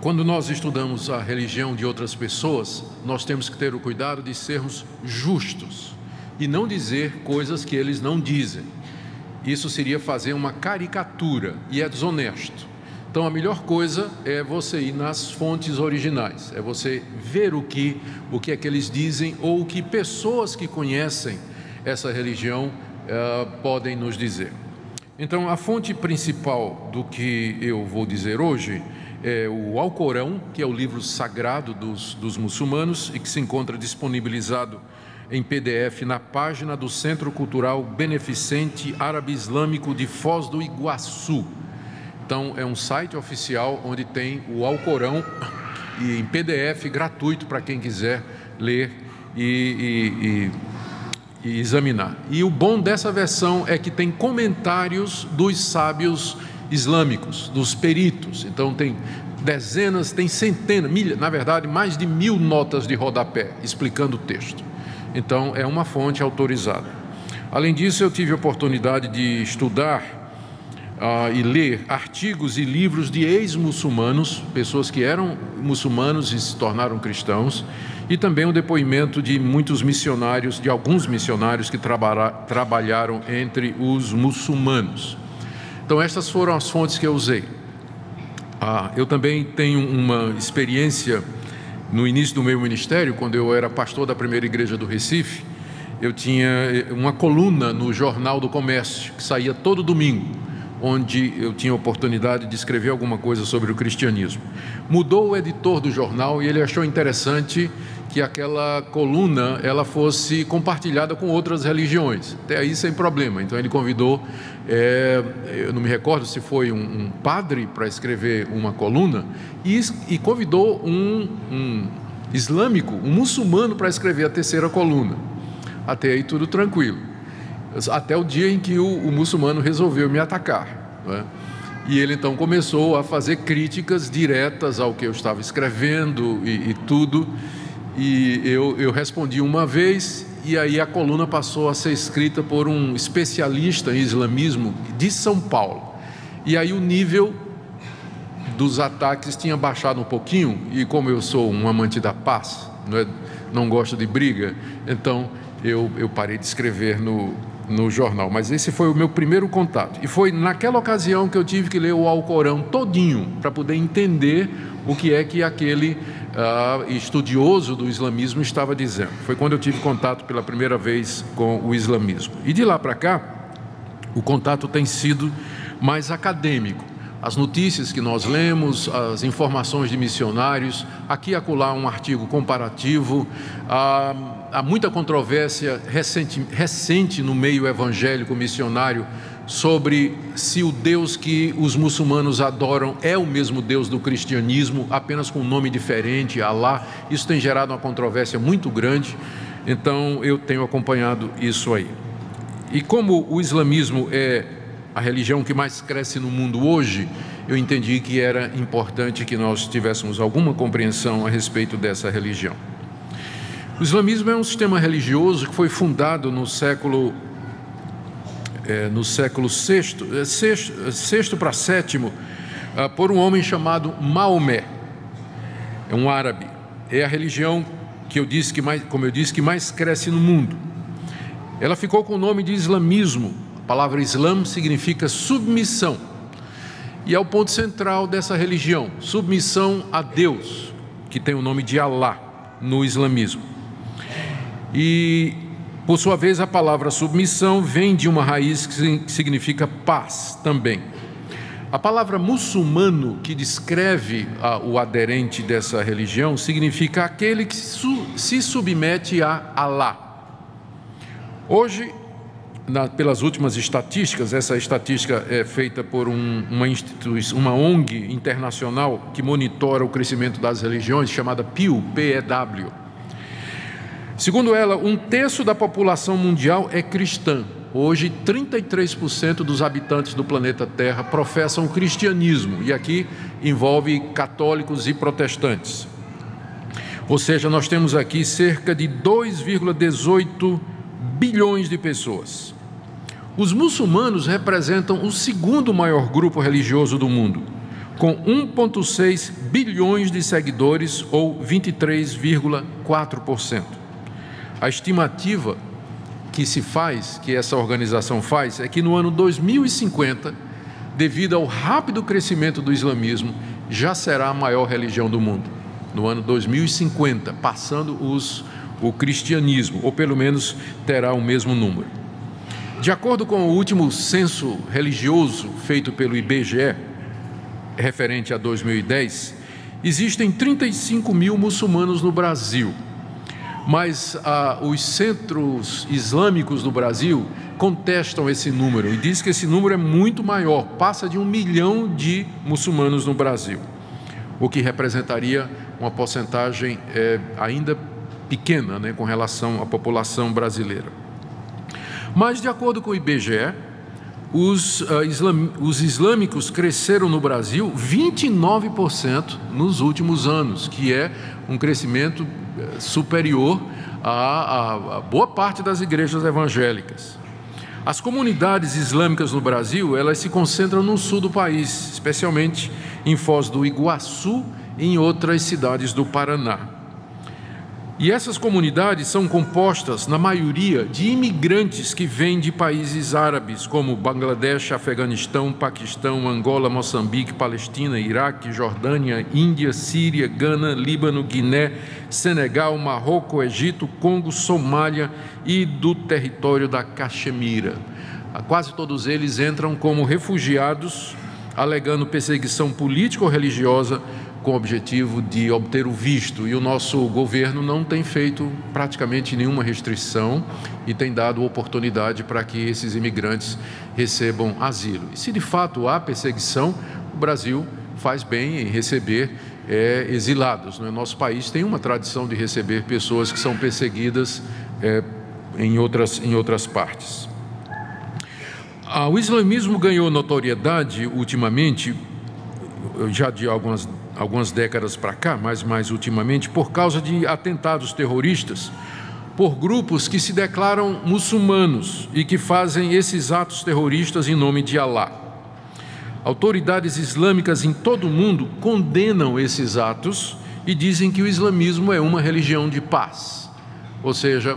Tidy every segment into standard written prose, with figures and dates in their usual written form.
Quando nós estudamos a religião de outras pessoas, nós temos que ter o cuidado de sermos justos e não dizer coisas que eles não dizem. Isso seria fazer uma caricatura e é desonesto. Então a melhor coisa é você ir nas fontes originais, é você ver o que é que eles dizem ou o que pessoas que conhecem essa religião podem nos dizer. Então a fonte principal do que eu vou dizer hoje é o Alcorão, que é o livro sagrado dos muçulmanos e que se encontra disponibilizado em PDF na página do Centro Cultural Beneficente Árabe Islâmico de Foz do Iguaçu. Então é um site oficial onde tem o Alcorão e em PDF gratuito para quem quiser ler e examinar. E o bom dessa versão é que tem comentários dos sábios islâmicos, dos peritos. Então tem dezenas, tem centenas, na verdade mais de 1000 notas de rodapé explicando o texto. Então é uma fonte autorizada. Além disso, eu tive a oportunidade de estudar e ler artigos e livros de ex-muçulmanos, pessoas que eram muçulmanos e se tornaram cristãos, e também o depoimento de muitos missionários, de alguns missionários que trabalharam entre os muçulmanos. Então estas foram as fontes que eu usei. Eu também tenho uma experiência no início do meu ministério, quando eu era pastor da primeira igreja do Recife. Eu tinha uma coluna no Jornal do Comércio, que saía todo domingo, onde eu tinha a oportunidade de escrever alguma coisa sobre o cristianismo. Mudou o editor do jornal e ele achou interessante que aquela coluna ela fosse compartilhada com outras religiões, até aí sem problema. Então ele convidou, eu não me recordo se foi um padre para escrever uma coluna, e convidou um islâmico, um muçulmano para escrever a terceira coluna. Até aí tudo tranquilo, até o dia em que o muçulmano resolveu me atacar, não é? E ele então começou a fazer críticas diretas ao que eu estava escrevendo e tudo. E eu respondi uma vez, e aí a coluna passou a ser escrita por um especialista em islamismo de São Paulo. E aí o nível dos ataques tinha baixado um pouquinho, e como eu sou um amante da paz, não gosto de briga, então eu parei de escrever no jornal. Mas esse foi o meu primeiro contato. E foi naquela ocasião que eu tive que ler o Alcorão todinho, para poder entender o que é que aquele estudioso do islamismo estava dizendo. Foi quando eu tive contato pela primeira vez com o islamismo. E de lá para cá, o contato tem sido mais acadêmico. As notícias que nós lemos, as informações de missionários, aqui e acolá um artigo comparativo. Há muita controvérsia recente no meio evangélico missionário sobre se o Deus que os muçulmanos adoram é o mesmo Deus do cristianismo, apenas com um nome diferente, Alá. Isso tem gerado uma controvérsia muito grande, então eu tenho acompanhado isso aí. E como o islamismo é a religião que mais cresce no mundo hoje, eu entendi que era importante que nós tivéssemos alguma compreensão a respeito dessa religião. O islamismo é um sistema religioso que foi fundado no século VI para VII, por um homem chamado Maomé. É um árabe. É a religião que como eu disse, que mais cresce no mundo. Ela ficou com o nome de islamismo. A palavra Islam significa submissão. E é o ponto central dessa religião, submissão a Deus, que tem o nome de Alá no islamismo. E, por sua vez, a palavra submissão vem de uma raiz que significa paz também. A palavra muçulmano, que descreve o aderente dessa religião, significa aquele que se submete a Alá. Hoje, pelas últimas estatísticas, essa estatística é feita por uma ONG internacional que monitora o crescimento das religiões, chamada Pew, P-E-W. Segundo ela, 1/3 da população mundial é cristã. Hoje, 33% dos habitantes do planeta Terra professam o cristianismo, e aqui envolve católicos e protestantes. Ou seja, nós temos aqui cerca de 2,18 bilhões de pessoas. Os muçulmanos representam o segundo maior grupo religioso do mundo. com 1,6 bilhões de seguidores, ou 23,4%. A estimativa que essa organização faz, é que no ano 2050, devido ao rápido crescimento do islamismo, já será a maior religião do mundo. No ano 2050, passando o cristianismo, ou pelo menos terá o mesmo número. De acordo com o último censo religioso feito pelo IBGE, referente a 2010, existem 35 mil muçulmanos no Brasil, mas os centros islâmicos do Brasil contestam esse número e diz que esse número é muito maior, passa de 1 milhão de muçulmanos no Brasil, o que representaria uma porcentagem ainda pequena, né, com relação à população brasileira. Mas, de acordo com o IBGE, os islâmicos cresceram no Brasil 29% nos últimos anos, que é um crescimento superior a boa parte das igrejas evangélicas. As comunidades islâmicas no Brasil, elas se concentram no sul do país, especialmente em Foz do Iguaçu e em outras cidades do Paraná. E essas comunidades são compostas, na maioria, de imigrantes que vêm de países árabes, como Bangladesh, Afeganistão, Paquistão, Angola, Moçambique, Palestina, Iraque, Jordânia, Índia, Síria, Gana, Líbano, Guiné, Senegal, Marrocos, Egito, Congo, Somália e do território da Caxemira. Quase todos eles entram como refugiados, alegando perseguição política ou religiosa, com o objetivo de obter o visto, e o nosso governo não tem feito praticamente nenhuma restrição e tem dado oportunidade para que esses imigrantes recebam asilo. E se de fato há perseguição, o Brasil faz bem em receber exilados, né? Nosso país tem uma tradição de receber pessoas que são perseguidas em outras partes. O islamismo ganhou notoriedade ultimamente, já de algumas décadas para cá, mas mais ultimamente, por causa de atentados terroristas por grupos que se declaram muçulmanos e que fazem esses atos terroristas em nome de Alá. Autoridades islâmicas em todo o mundo condenam esses atos e dizem que o islamismo é uma religião de paz. Ou seja,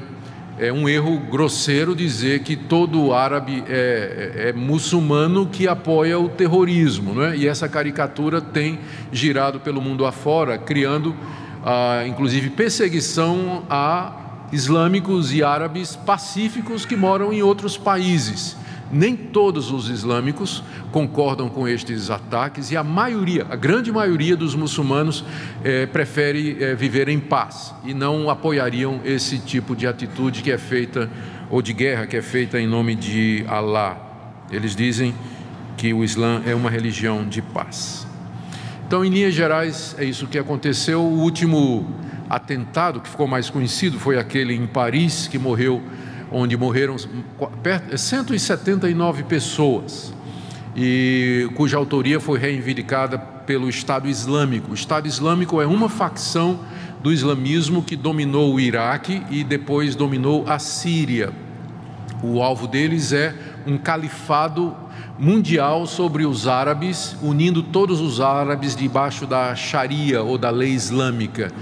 é um erro grosseiro dizer que todo árabe é muçulmano que apoia o terrorismo, não é? E essa caricatura tem girado pelo mundo afora, criando, inclusive, perseguição a islâmicos e árabes pacíficos que moram em outros países. Nem todos os islâmicos concordam com estes ataques e a grande maioria dos muçulmanos prefere viver em paz e não apoiariam esse tipo de atitude que é feita, ou de guerra que é feita em nome de Alá. Eles dizem que o Islã é uma religião de paz. Então, em linhas gerais, é isso que aconteceu. O último atentado que ficou mais conhecido foi aquele em Paris, onde morreram 179 pessoas, e cuja autoria foi reivindicada pelo Estado Islâmico. O Estado Islâmico é uma facção do islamismo que dominou o Iraque e depois dominou a Síria. O alvo deles é um califado mundial sobre os árabes, unindo todos os árabes debaixo da Sharia, ou da lei islâmica.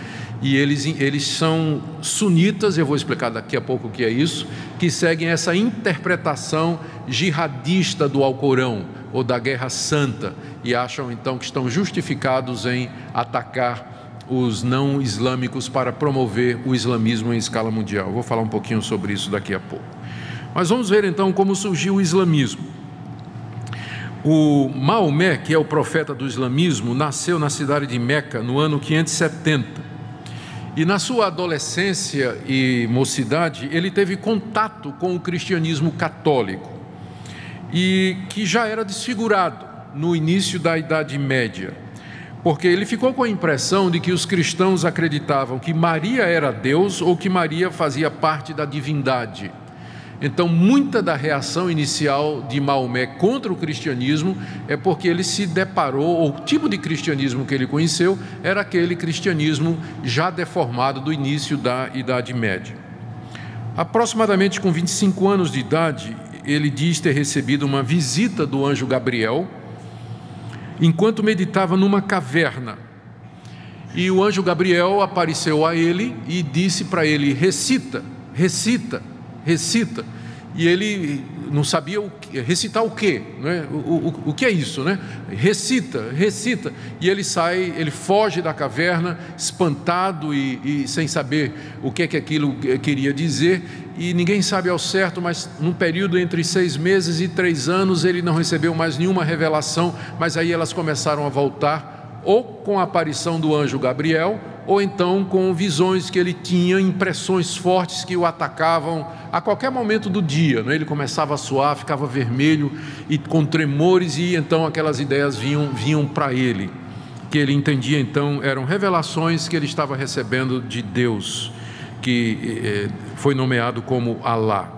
E eles são sunitas, eu vou explicar daqui a pouco o que é isso, que seguem essa interpretação jihadista do Alcorão, ou da Guerra Santa, e acham então que estão justificados em atacar os não islâmicos para promover o islamismo em escala mundial. Vou falar um pouquinho sobre isso daqui a pouco. Mas vamos ver então como surgiu o islamismo. O Maomé, que é o profeta do islamismo, nasceu na cidade de Meca no ano 570. E na sua adolescência e mocidade, ele teve contato com o cristianismo católico, e que já era desfigurado no início da Idade Média, porque ele ficou com a impressão de que os cristãos acreditavam que Maria era Deus ou que Maria fazia parte da divindade. Então, muita da reação inicial de Maomé contra o cristianismo é porque ele se deparou, ou o tipo de cristianismo que ele conheceu era aquele cristianismo já deformado do início da Idade Média. Aproximadamente com 25 anos de idade, ele diz ter recebido uma visita do anjo Gabriel, enquanto meditava numa caverna. E o anjo Gabriel apareceu a ele e disse para ele: recita, recita, recita. E ele não sabia recitar o quê, né? O que é isso, né? Recita, recita. E ele sai, ele foge da caverna, espantado e sem saber o que é que aquilo queria dizer. E ninguém sabe ao certo, mas num período entre 6 meses e 3 anos ele não recebeu mais nenhuma revelação. Mas aí elas começaram a voltar, ou com a aparição do anjo Gabriel, ou então com visões que ele tinha, impressões fortes que o atacavam a qualquer momento do dia, né? Ele começava a suar, ficava vermelho e com tremores, e então aquelas ideias vinham para ele, que ele entendia então eram revelações que ele estava recebendo de Deus, que foi nomeado como Alá.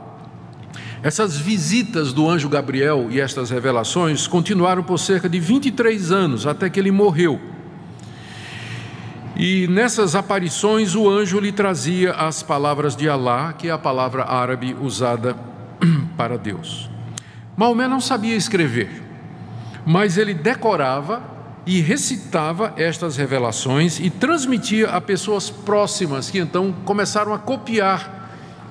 Essas visitas do anjo Gabriel e estas revelações continuaram por cerca de 23 anos, até que ele morreu. E nessas aparições o anjo lhe trazia as palavras de Alá, que é a palavra árabe usada para Deus. Maomé não sabia escrever, mas ele decorava e recitava estas revelações e transmitia a pessoas próximas, que então começaram a copiar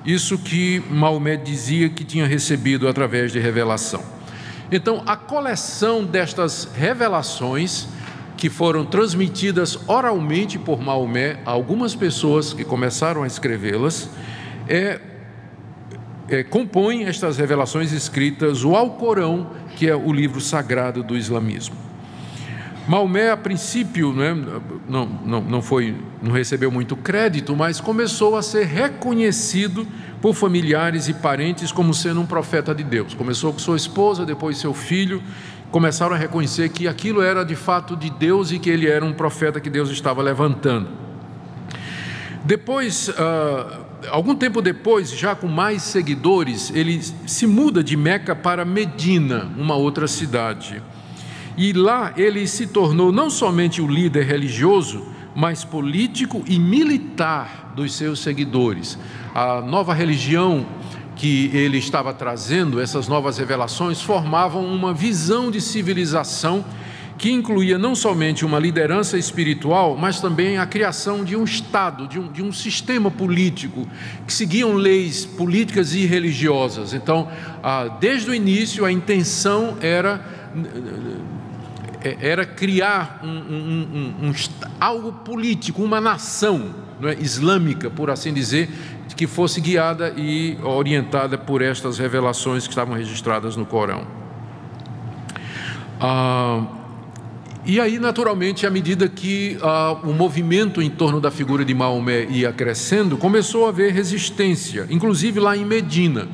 isso que Maomé dizia que tinha recebido através de revelação. Então, a coleção destas revelações, que foram transmitidas oralmente por Maomé a algumas pessoas que começaram a escrevê-las, compõem estas revelações escritas o Alcorão, que é o livro sagrado do islamismo. Maomé, a princípio, não recebeu muito crédito, mas começou a ser reconhecido por familiares e parentes como sendo um profeta de Deus. Começou com sua esposa, depois seu filho, começaram a reconhecer que aquilo era de fato de Deus e que ele era um profeta que Deus estava levantando. Depois, algum tempo depois, já com mais seguidores, ele se muda de Meca para Medina, uma outra cidade. E lá ele se tornou não somente o líder religioso, mas político e militar dos seus seguidores. A nova religião que ele estava trazendo, essas novas revelações, formavam uma visão de civilização que incluía não somente uma liderança espiritual, mas também a criação de um Estado, de um sistema político, que seguiam leis políticas e religiosas. Então, desde o início, a intenção era criar algo político, uma nação, não é, islâmica, por assim dizer, que fosse guiada e orientada por estas revelações que estavam registradas no Corão. E aí, naturalmente, à medida que o movimento em torno da figura de Maomé ia crescendo, começou a haver resistência, inclusive lá em Medina.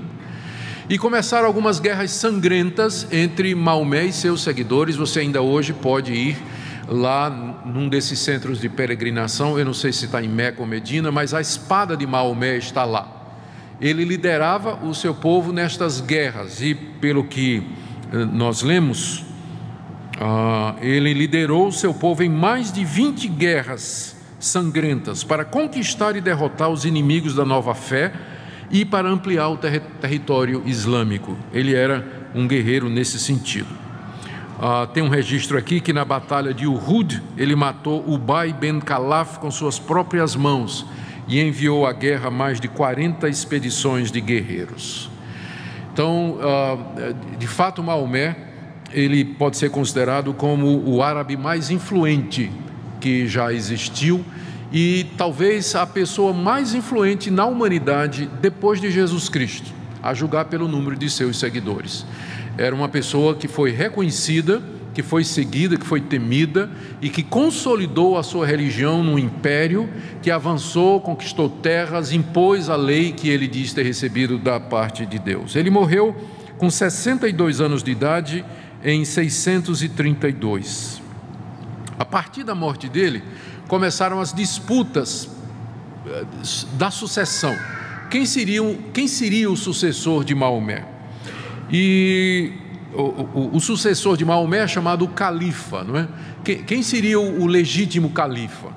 E começaram algumas guerras sangrentas entre Maomé e seus seguidores. Você ainda hoje pode ir lá num desses centros de peregrinação, eu não sei se está em Meca ou Medina, mas a espada de Maomé está lá. Ele liderava o seu povo nestas guerras e, pelo que nós lemos, ele liderou o seu povo em mais de 20 guerras sangrentas para conquistar e derrotar os inimigos da nova fé e para ampliar o território islâmico. Ele era um guerreiro nesse sentido. Tem um registro aqui que na batalha de Uhud, ele matou Ubay ben Khalaf com suas próprias mãos e enviou à guerra mais de 40 expedições de guerreiros. Então, de fato, Maomé, ele pode ser considerado como o árabe mais influente que já existiu e talvez a pessoa mais influente na humanidade depois de Jesus Cristo, a julgar pelo número de seus seguidores. Era uma pessoa que foi reconhecida, que foi seguida, que foi temida e que consolidou a sua religião num império que avançou, conquistou terras, impôs a lei que ele diz ter recebido da parte de Deus. Ele morreu com 62 anos de idade em 632. A partir da morte dele, começaram as disputas da sucessão. Quem seria o sucessor de Maomé? E o sucessor de Maomé é chamado califa, não é? Quem seria o legítimo califa?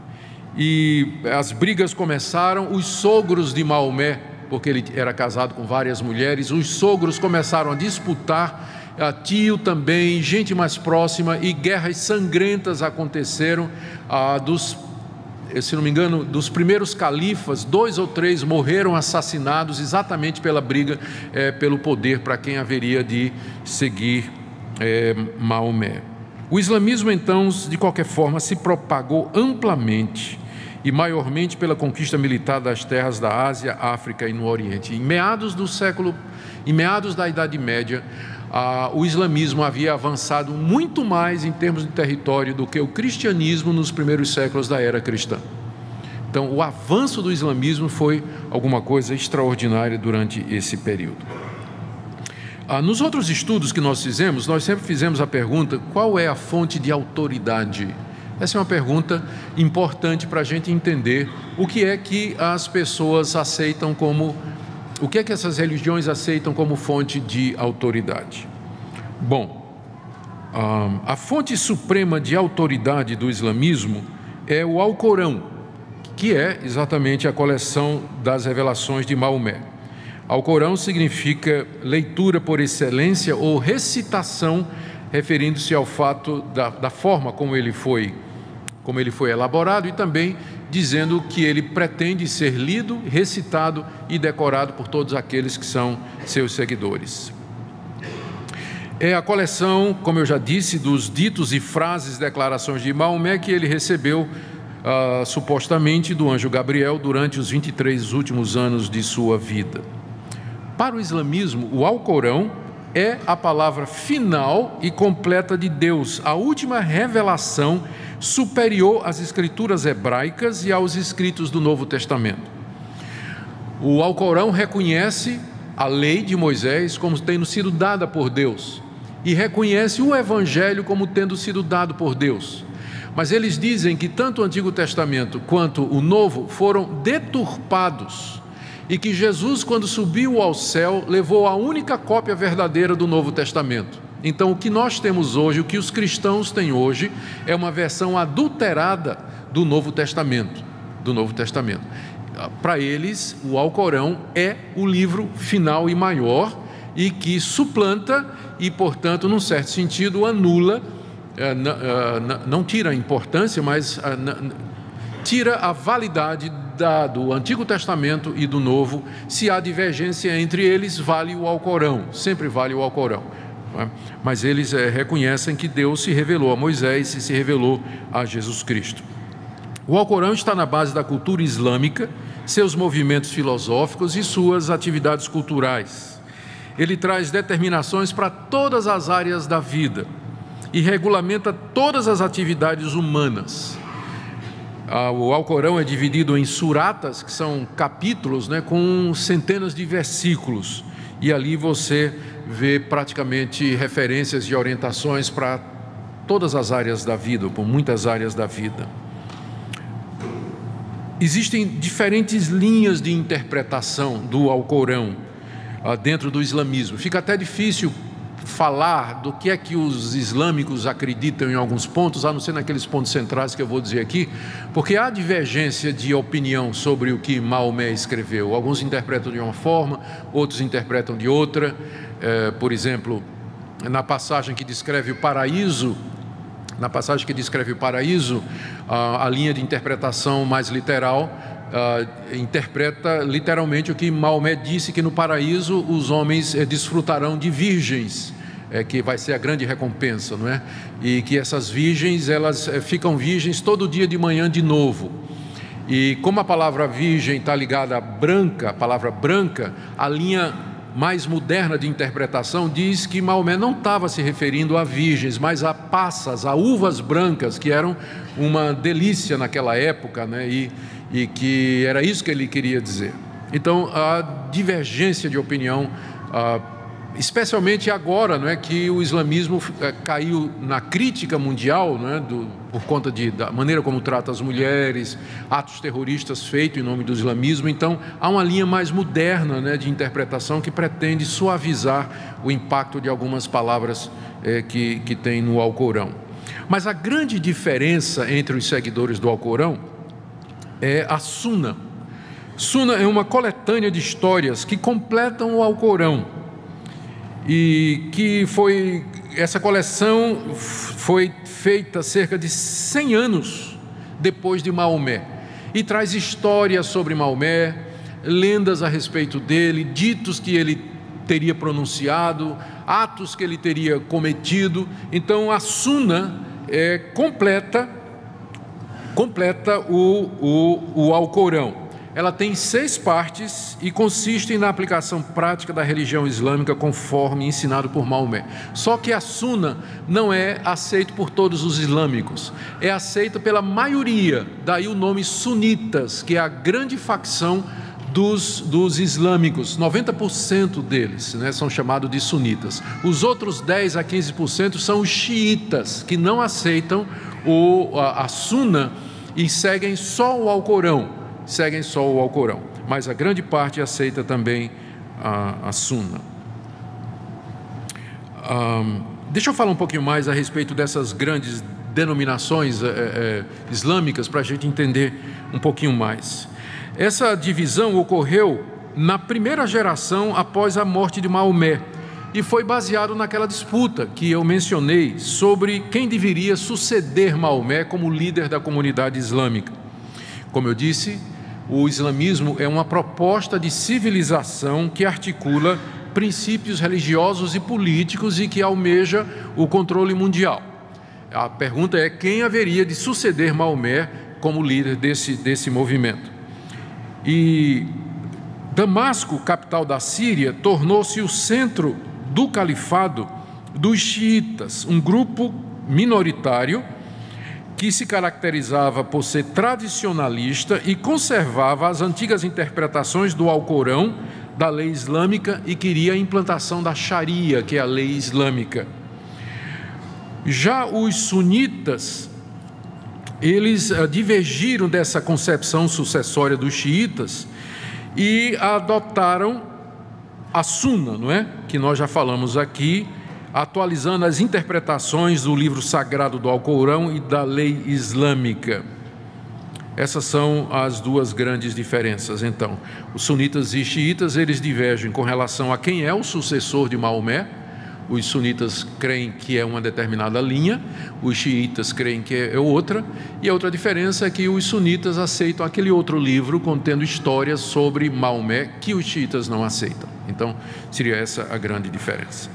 E as brigas começaram, os sogros de Maomé, porque ele era casado com várias mulheres, os sogros começaram a disputar tio também, gente mais próxima, e guerras sangrentas aconteceram. Se não me engano, dos primeiros califas, 2 ou 3 morreram assassinados exatamente pela briga pelo poder, para quem haveria de seguir Maomé. O islamismo, então, de qualquer forma, se propagou amplamente e maiormente pela conquista militar das terras da Ásia, África e no Oriente. Em meados da Idade Média, o islamismo havia avançado muito mais em termos de território do que o cristianismo nos primeiros séculos da era cristã. Então, o avanço do islamismo foi alguma coisa extraordinária durante esse período. Nos outros estudos que nós fizemos, nós sempre fizemos a pergunta: qual é a fonte de autoridade? Essa é uma pergunta importante para a gente entender o que é que as pessoas aceitam como, o que é que essas religiões aceitam como fonte de autoridade. Bom, a fonte suprema de autoridade do islamismo é o Alcorão, que é exatamente a coleção das revelações de Maomé. Alcorão significa leitura por excelência ou recitação, referindo-se ao fato da forma como ele foi elaborado, e também dizendo que ele pretende ser lido, recitado e decorado por todos aqueles que são seus seguidores. É a coleção, como eu já disse, dos ditos e frases, declarações de Maomé que ele recebeu supostamente do anjo Gabriel durante os 23 últimos anos de sua vida. Para o islamismo, o Alcorão é a palavra final e completa de Deus, a última revelação superior às escrituras hebraicas e aos escritos do Novo Testamento. O Alcorão reconhece a lei de Moisés como tendo sido dada por Deus e reconhece o Evangelho como tendo sido dado por Deus. Mas eles dizem que tanto o Antigo Testamento quanto o Novo foram deturpados e que Jesus, quando subiu ao céu, levou a única cópia verdadeira do Novo Testamento. Então, o que nós temos hoje, o que os cristãos têm hoje, é uma versão adulterada do Novo Testamento. Para eles, o Alcorão é o livro final e maior, e que suplanta e, portanto, num certo sentido, anula, não tira a importância, mas tira a validade do Antigo Testamento e do Novo. Se há divergência entre eles, vale o Alcorão, sempre vale o Alcorão. Mas eles reconhecem que Deus se revelou a Moisés e se revelou a Jesus Cristo. O Alcorão está na base da cultura islâmica, seus movimentos filosóficos e suas atividades culturais. Ele traz determinações para todas as áreas da vida e regulamenta todas as atividades humanas. O Alcorão é dividido em suratas, que são capítulos, com centenas de versículos, e ali você vê praticamente referências e orientações para todas as áreas da vida, por muitas áreas da vida. Existem diferentes linhas de interpretação do Alcorão dentro do islamismo. Fica até difícil falar do que é que os islâmicos acreditam em alguns pontos, a não ser naqueles pontos centrais que eu vou dizer aqui, porque há divergência de opinião sobre o que Maomé escreveu. Alguns interpretam de uma forma, outros interpretam de outra. Por exemplo, na passagem que descreve o paraíso, a linha de interpretação mais literal interpreta literalmente o que Maomé disse, que no paraíso os homens desfrutarão de virgens, que vai ser a grande recompensa, não é? E que essas virgens, elas ficam virgens todo dia de manhã de novo. E como a palavra virgem está ligada à branca, a palavra branca, a linha mais moderna de interpretação diz que Maomé não estava se referindo a virgens, mas a passas, a uvas brancas, que eram uma delícia naquela época, né? E que era isso que ele queria dizer. Então, a divergência de opinião, especialmente agora, não é, que o islamismo caiu na crítica mundial, não é, por conta da maneira como trata as mulheres, atos terroristas feitos em nome do islamismo. Então, há uma linha mais moderna, né, de interpretação que pretende suavizar o impacto de algumas palavras que tem no Alcorão. Mas a grande diferença entre os seguidores do Alcorão é a Suna. Suna é uma coletânea de histórias que completam o Alcorão. e que essa coleção foi feita cerca de 100 anos depois de Maomé, e traz histórias sobre Maomé, lendas a respeito dele, ditos que ele teria pronunciado, atos que ele teria cometido. Então a Sunna completa o Alcorão. Ela tem 6 partes e consiste na aplicação prática da religião islâmica conforme ensinado por Maomé. Só que a Sunna não é aceita por todos os islâmicos, é aceita pela maioria, daí o nome sunitas, que é a grande facção dos islâmicos. 90% deles, são chamados de sunitas. Os outros 10 a 15% são os xiitas, que não aceitam a Sunna e seguem só o Alcorão. Mas a grande parte aceita também a Sunna. Deixa eu falar um pouquinho mais a respeito dessas grandes denominações islâmicas, para a gente entender um pouquinho mais. Essa divisão ocorreu na primeira geração após a morte de Maomé, e foi baseado naquela disputa que eu mencionei sobre quem deveria suceder Maomé como líder da comunidade islâmica. Como eu disse, o islamismo é uma proposta de civilização que articula princípios religiosos e políticos e que almeja o controle mundial. A pergunta é: quem haveria de suceder Maomé como líder desse movimento? E Damasco, capital da Síria, tornou-se o centro do califado dos xiitas, um grupo minoritário que se caracterizava por ser tradicionalista e conservava as antigas interpretações do Alcorão, da lei islâmica, e queria a implantação da Sharia, que é a lei islâmica. Já os sunitas, eles divergiram dessa concepção sucessória dos xiitas e adotaram a Sunna, que nós já falamos aqui, atualizando as interpretações do livro sagrado do Alcorão e da lei islâmica. Essas são as duas grandes diferenças. Então, os sunitas e xiitas, eles divergem com relação a quem é o sucessor de Maomé. Os sunitas creem que é uma determinada linha, os xiitas creem que é outra, e a outra diferença é que os sunitas aceitam aquele outro livro contendo histórias sobre Maomé que os xiitas não aceitam. Então, seria essa a grande diferença.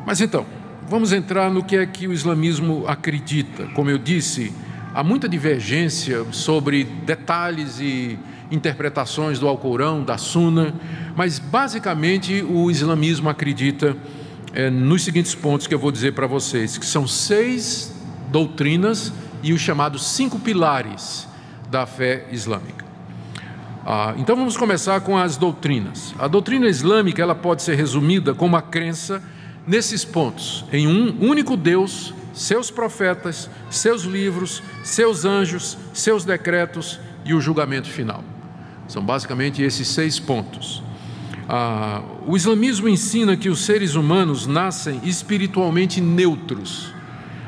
Mas então, vamos entrar no que é que o islamismo acredita. Como eu disse, há muita divergência sobre detalhes e interpretações do Alcorão, da Sunna, mas basicamente o islamismo acredita nos seguintes pontos que eu vou dizer para vocês, que são 6 doutrinas e os chamados 5 pilares da fé islâmica. Então vamos começar com as doutrinas. A doutrina islâmica, ela pode ser resumida como a crença nesses pontos: em um único Deus, seus profetas, seus livros, seus anjos, seus decretos e o julgamento final. São basicamente esses 6 pontos. O islamismo ensina que os seres humanos nascem espiritualmente neutros,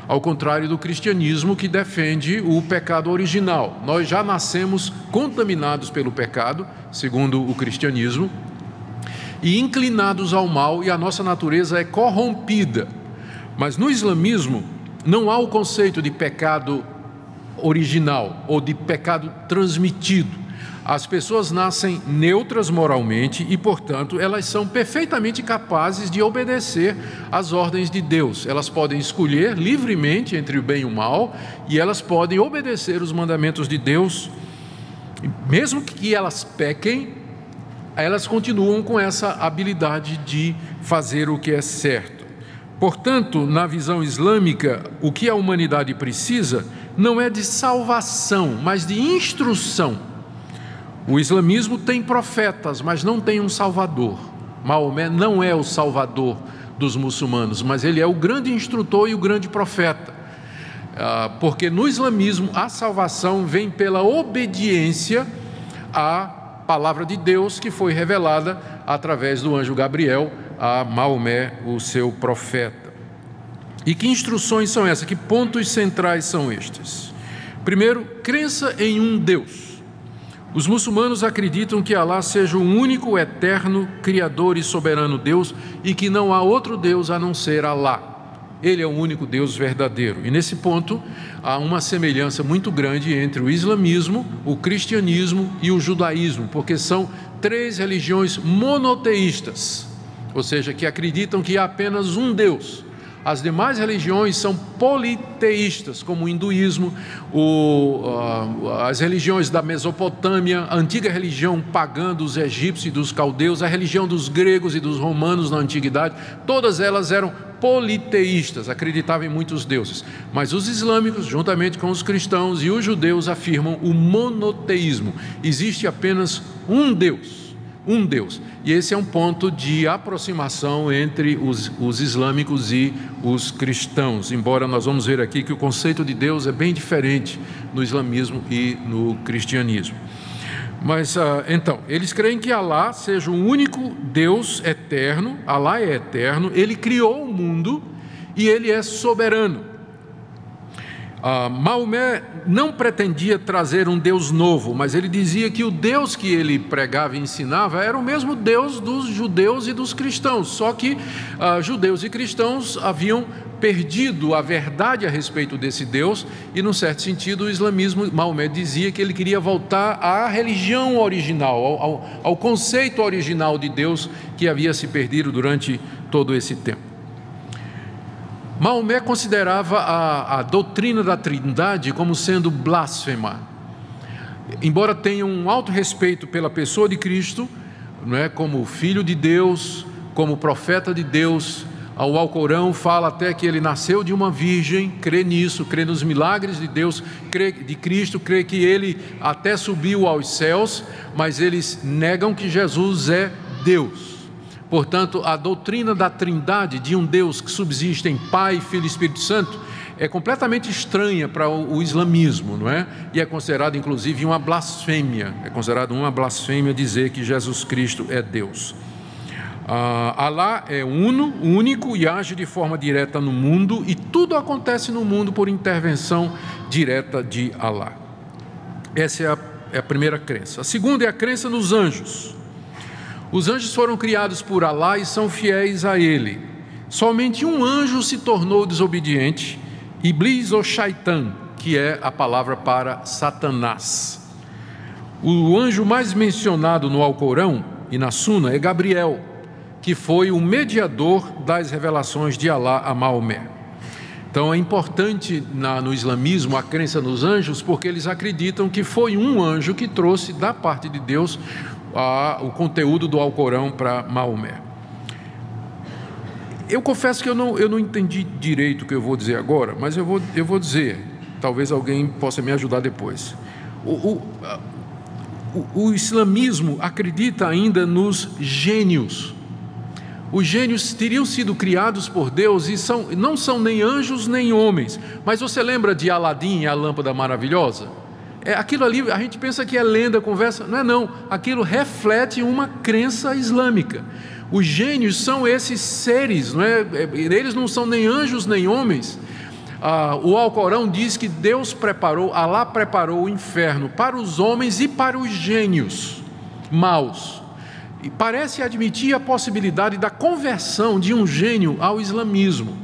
ao contrário do cristianismo, que defende o pecado original. Nós já nascemos contaminados pelo pecado, segundo o cristianismo, e inclinados ao mal, e a nossa natureza é corrompida. Mas no islamismo não há o conceito de pecado original ou de pecado transmitido. As pessoas nascem neutras moralmente e, portanto, elas são perfeitamente capazes de obedecer às ordens de Deus. Elas podem escolher livremente entre o bem e o mal, e elas podem obedecer os mandamentos de Deus. Mesmo que elas pequem, elas continuam com essa habilidade de fazer o que é certo. Portanto, na visão islâmica, o que a humanidade precisa não é de salvação, mas de instrução. O islamismo tem profetas, mas não tem um salvador. Maomé não é o salvador dos muçulmanos, mas ele é o grande instrutor e o grande profeta. Porque no islamismo a salvação vem pela obediência à palavra de Deus que foi revelada através do anjo Gabriel a Maomé, o seu profeta. E que instruções são essas? Que pontos centrais são estes? Primeiro, crença em um Deus. Os muçulmanos acreditam que Alá seja o único, eterno, criador e soberano Deus e que não há outro Deus a não ser Alá. Ele é o único Deus verdadeiro. E nesse ponto, há uma semelhança muito grande entre o islamismo, o cristianismo e o judaísmo, porque são três religiões monoteístas, ou seja, que acreditam que há apenas um Deus. As demais religiões são politeístas, como o hinduísmo, as religiões da Mesopotâmia, a antiga religião pagã dos egípcios e dos caldeus, a religião dos gregos e dos romanos na antiguidade, todas elas eram politeístas, acreditavam em muitos deuses. Mas os islâmicos, juntamente com os cristãos e os judeus, afirmam o monoteísmo. Existe apenas um Deus. Um Deus, e esse é um ponto de aproximação entre os islâmicos e os cristãos, embora nós vamos ver aqui que o conceito de Deus é bem diferente no islamismo e no cristianismo. Mas, então, eles creem que Alá seja o único Deus eterno, Alá é eterno, Ele criou o mundo e Ele é soberano. Maomé não pretendia trazer um Deus novo, mas ele dizia que o Deus que ele pregava e ensinava era o mesmo Deus dos judeus e dos cristãos, só que judeus e cristãos haviam perdido a verdade a respeito desse Deus e, num certo sentido, o islamismo, Maomé dizia que ele queria voltar à religião original, ao conceito original de Deus que havia se perdido durante todo esse tempo. Maomé considerava a doutrina da Trindade como sendo blasfema. Embora tenha um alto respeito pela pessoa de Cristo, não é, como filho de Deus, como profeta de Deus, o Alcorão fala até que ele nasceu de uma virgem, crê nisso, crê nos milagres de Deus, crê de Cristo, crê que ele até subiu aos céus, mas eles negam que Jesus é Deus. Portanto, a doutrina da Trindade, de um Deus que subsiste em Pai, Filho e Espírito Santo, é completamente estranha para o islamismo, não é? E é considerado, inclusive, uma blasfêmia. É considerado uma blasfêmia dizer que Jesus Cristo é Deus. Alá é único e age de forma direta no mundo, e tudo acontece no mundo por intervenção direta de Alá. Essa é a primeira crença. A segunda é a crença nos anjos. Os anjos foram criados por Alá e são fiéis a Ele. Somente um anjo se tornou desobediente, Iblis ou Shaitan, que é a palavra para Satanás. O anjo mais mencionado no Alcorão e na Suna é Gabriel, que foi o mediador das revelações de Alá a Maomé. Então é importante no islamismo a crença nos anjos, porque eles acreditam que foi um anjo que trouxe da parte de Deus o conteúdo do Alcorão para Maomé. Eu confesso que eu não entendi direito o que eu vou dizer agora, mas eu vou dizer, talvez alguém possa me ajudar depois. O islamismo acredita ainda nos gênios. Os gênios teriam sido criados por Deus e não são nem anjos nem homens. Mas você lembra de Aladim e a lâmpada maravilhosa? Aquilo ali, a gente pensa que é lenda, conversa, não, aquilo reflete uma crença islâmica. Os gênios são esses seres, não é? Eles não são nem anjos nem homens. O Alcorão diz que Alá preparou o inferno para os homens e para os gênios maus. E parece admitir a possibilidade da conversão de um gênio ao islamismo.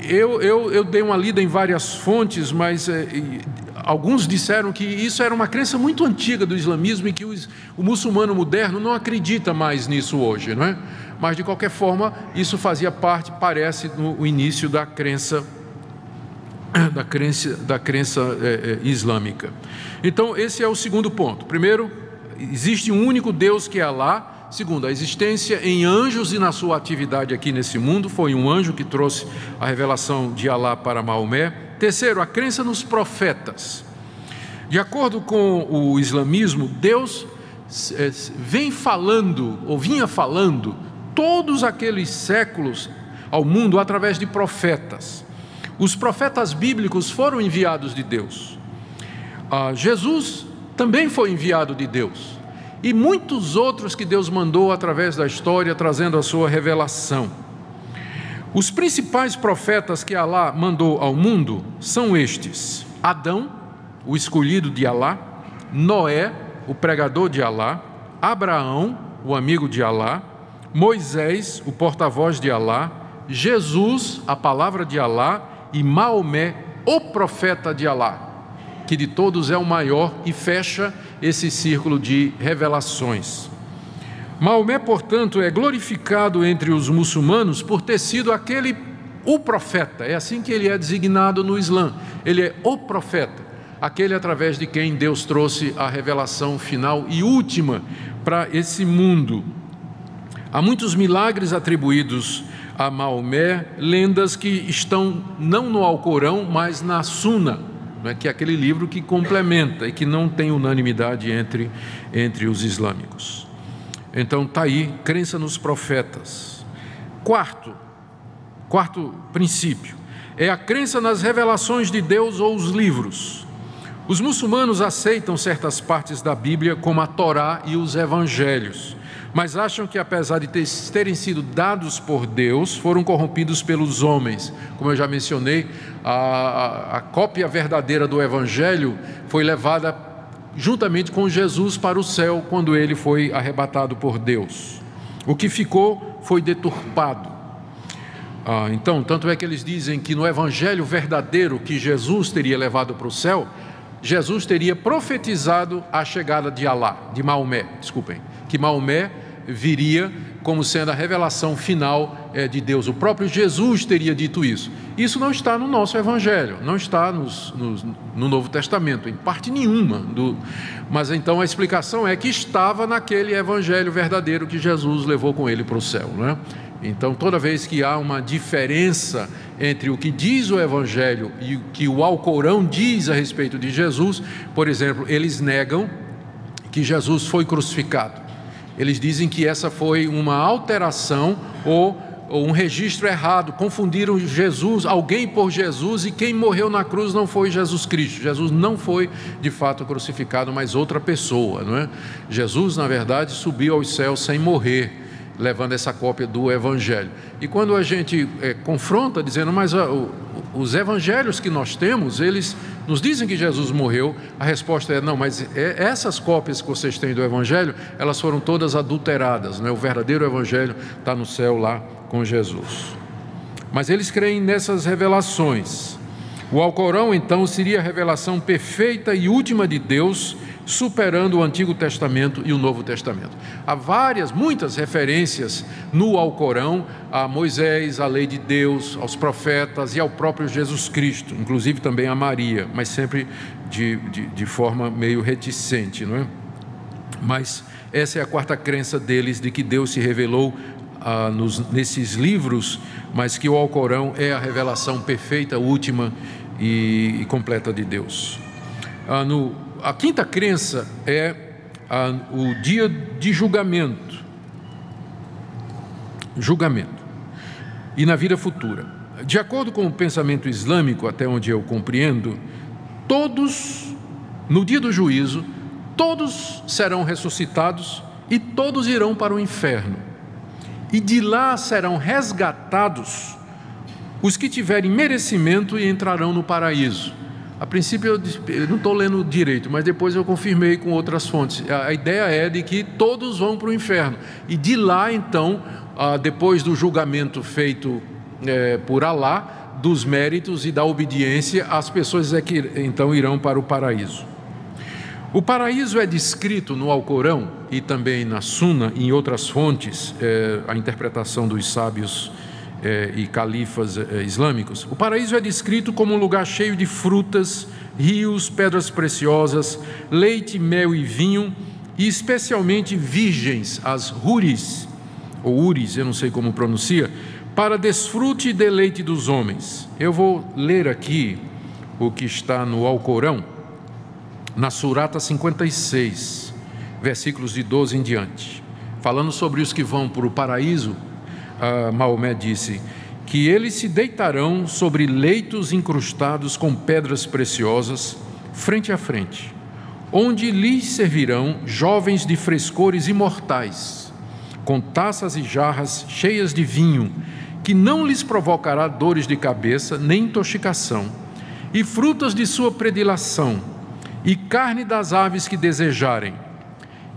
Eu dei uma lida em várias fontes, mas alguns disseram que isso era uma crença muito antiga do islamismo e que o muçulmano moderno não acredita mais nisso hoje, não é? Mas, de qualquer forma, isso fazia parte, parece, no início da crença islâmica. Então, esse é o segundo ponto. Primeiro, existe um único Deus que é Alá. Segundo, a existência em anjos e na sua atividade aqui nesse mundo, foi um anjo que trouxe a revelação de Alá para Maomé. Terceiro, a crença nos profetas. De acordo com o islamismo, Deus vinha falando todos aqueles séculos ao mundo através de profetas. Os profetas bíblicos foram enviados de Deus. Jesus também foi enviado de Deus. E muitos outros que Deus mandou através da história, trazendo a sua revelação. Os principais profetas que Alá mandou ao mundo são estes: Adão, o escolhido de Alá, Noé, o pregador de Alá, Abraão, o amigo de Alá, Moisés, o porta-voz de Alá, Jesus, a palavra de Alá, e Maomé, o profeta de Alá, que de todos é o maior, e fecha esse círculo de revelações. Maomé, portanto, é glorificado entre os muçulmanos por ter sido o profeta, é assim que ele é designado no Islã, ele é o profeta, aquele através de quem Deus trouxe a revelação final e última para esse mundo. Há muitos milagres atribuídos a Maomé, lendas que estão não no Alcorão, mas na Suna, que é aquele livro que complementa e que não tem unanimidade entre os islâmicos. Então está aí, crença nos profetas. Quarto princípio, é a crença nas revelações de Deus ou os livros. Os muçulmanos aceitam certas partes da Bíblia, como a Torá e os Evangelhos, mas acham que, apesar de terem sido dados por Deus, foram corrompidos pelos homens. Como eu já mencionei, a cópia verdadeira do Evangelho foi levada juntamente com Jesus para o céu, quando ele foi arrebatado por Deus. O que ficou foi deturpado. Então, tanto é que eles dizem que no Evangelho verdadeiro que Jesus teria levado para o céu, Jesus teria profetizado a chegada de Maomé, que Maomé viria como sendo a revelação final de Deus. O próprio Jesus teria dito isso. Isso não está no nosso Evangelho, não está no Novo Testamento, em parte nenhuma. Mas então a explicação é que estava naquele Evangelho verdadeiro que Jesus levou com ele para o céu, não é? Então, toda vez que há uma diferença entre o que diz o Evangelho e o que o Alcorão diz a respeito de Jesus, por exemplo, eles negam que Jesus foi crucificado. Eles dizem que essa foi uma alteração ou um registro errado, confundiram alguém por Jesus, e quem morreu na cruz não foi Jesus Cristo. Jesus não foi de fato crucificado, mas outra pessoa, não é? Jesus, na verdade, subiu aos céus sem morrer, levando essa cópia do Evangelho. E quando a gente confronta, dizendo, mas os Evangelhos que nós temos, eles nos dizem que Jesus morreu, a resposta é, não, mas essas cópias que vocês têm do Evangelho, elas foram todas adulteradas, né? O verdadeiro Evangelho está no céu lá com Jesus. Mas eles creem nessas revelações. O Alcorão, então, seria a revelação perfeita e última de Deus, superando o Antigo Testamento e o Novo Testamento. Há muitas referências no Alcorão a Moisés, à lei de Deus, aos profetas e ao próprio Jesus Cristo, inclusive também a Maria, mas sempre de forma meio reticente, não é? Mas essa é a quarta crença deles, de que Deus se revelou nesses livros, mas que o Alcorão é a revelação perfeita, última e completa de Deus. A quinta crença é o dia de julgamento. E na vida futura. De acordo com o pensamento islâmico, até onde eu compreendo, no dia do juízo, todos serão ressuscitados e todos irão para o inferno. E de lá serão resgatados os que tiverem merecimento e entrarão no paraíso. A princípio eu não estou lendo direito, mas depois eu confirmei com outras fontes. A ideia é de que todos vão para o inferno. E de lá, então, depois do julgamento feito por Alá, dos méritos e da obediência, as pessoas que então irão para o paraíso. O paraíso é descrito no Alcorão e também na Suna, em outras fontes, a interpretação dos sábios e califas islâmicos. O paraíso é descrito como um lugar cheio de frutas, rios, pedras preciosas, leite, mel e vinho, e especialmente virgens, as huris, ou uris, eu não sei como pronuncia, para desfrute e deleite dos homens. Eu vou ler aqui o que está no Alcorão, na Surata 56, versículos de 12 em diante. Falando sobre os que vão para o paraíso, Maomé disse que eles se deitarão sobre leitos incrustados com pedras preciosas, frente a frente, onde lhes servirão jovens de frescores imortais, com taças e jarras cheias de vinho, que não lhes provocará dores de cabeça nem intoxicação, e frutas de sua predileção, e carne das aves que desejarem,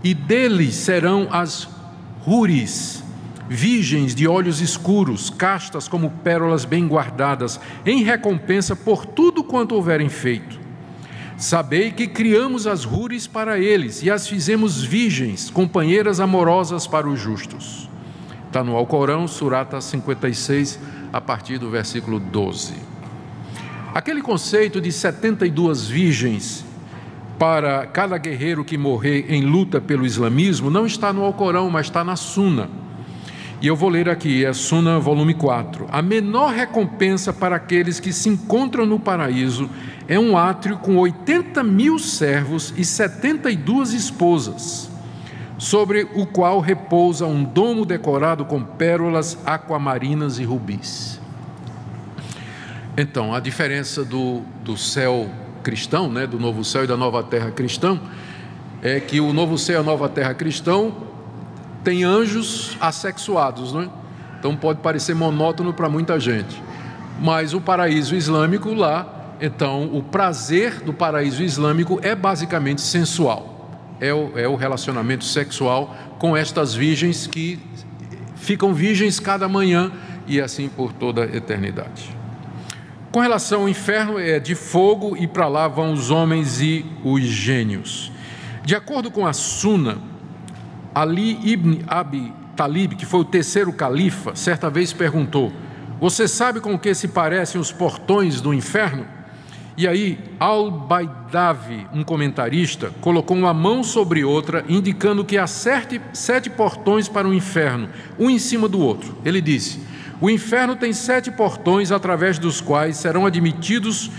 e deles serão as húris, virgens de olhos escuros, castas como pérolas bem guardadas, em recompensa por tudo quanto houverem feito. Sabei que criamos as húris para eles e as fizemos virgens, companheiras amorosas para os justos. Está no Alcorão, Surata 56, a partir do versículo 12. Aquele conceito de 72 virgens para cada guerreiro que morrer em luta pelo islamismo não está no Alcorão, mas está na Suna. E eu vou ler aqui, é Suna, volume 4. A menor recompensa para aqueles que se encontram no paraíso é um átrio com 80.000 servos e 72 esposas, sobre o qual repousa um domo decorado com pérolas aquamarinas e rubis. Então, a diferença do céu cristão, né, do novo céu e da nova terra cristão, é que o novo céu e a nova terra cristão tem anjos assexuados, né? Então pode parecer monótono para muita gente, mas o paraíso islâmico lá, então o prazer do paraíso islâmico é basicamente sensual, é o relacionamento sexual com estas virgens que ficam virgens cada manhã e assim por toda a eternidade. Com relação ao inferno, é de fogo e para lá vão os homens e os gênios. De acordo com a Suna, Ali ibn Abi Talib, que foi o terceiro califa, certa vez perguntou: você sabe com o que se parecem os portões do inferno? E aí Al-Baidavi, um comentarista, colocou uma mão sobre outra, indicando que há 7 portões para o inferno, um em cima do outro. Ele disse: o inferno tem 7 portões através dos quais serão admitidos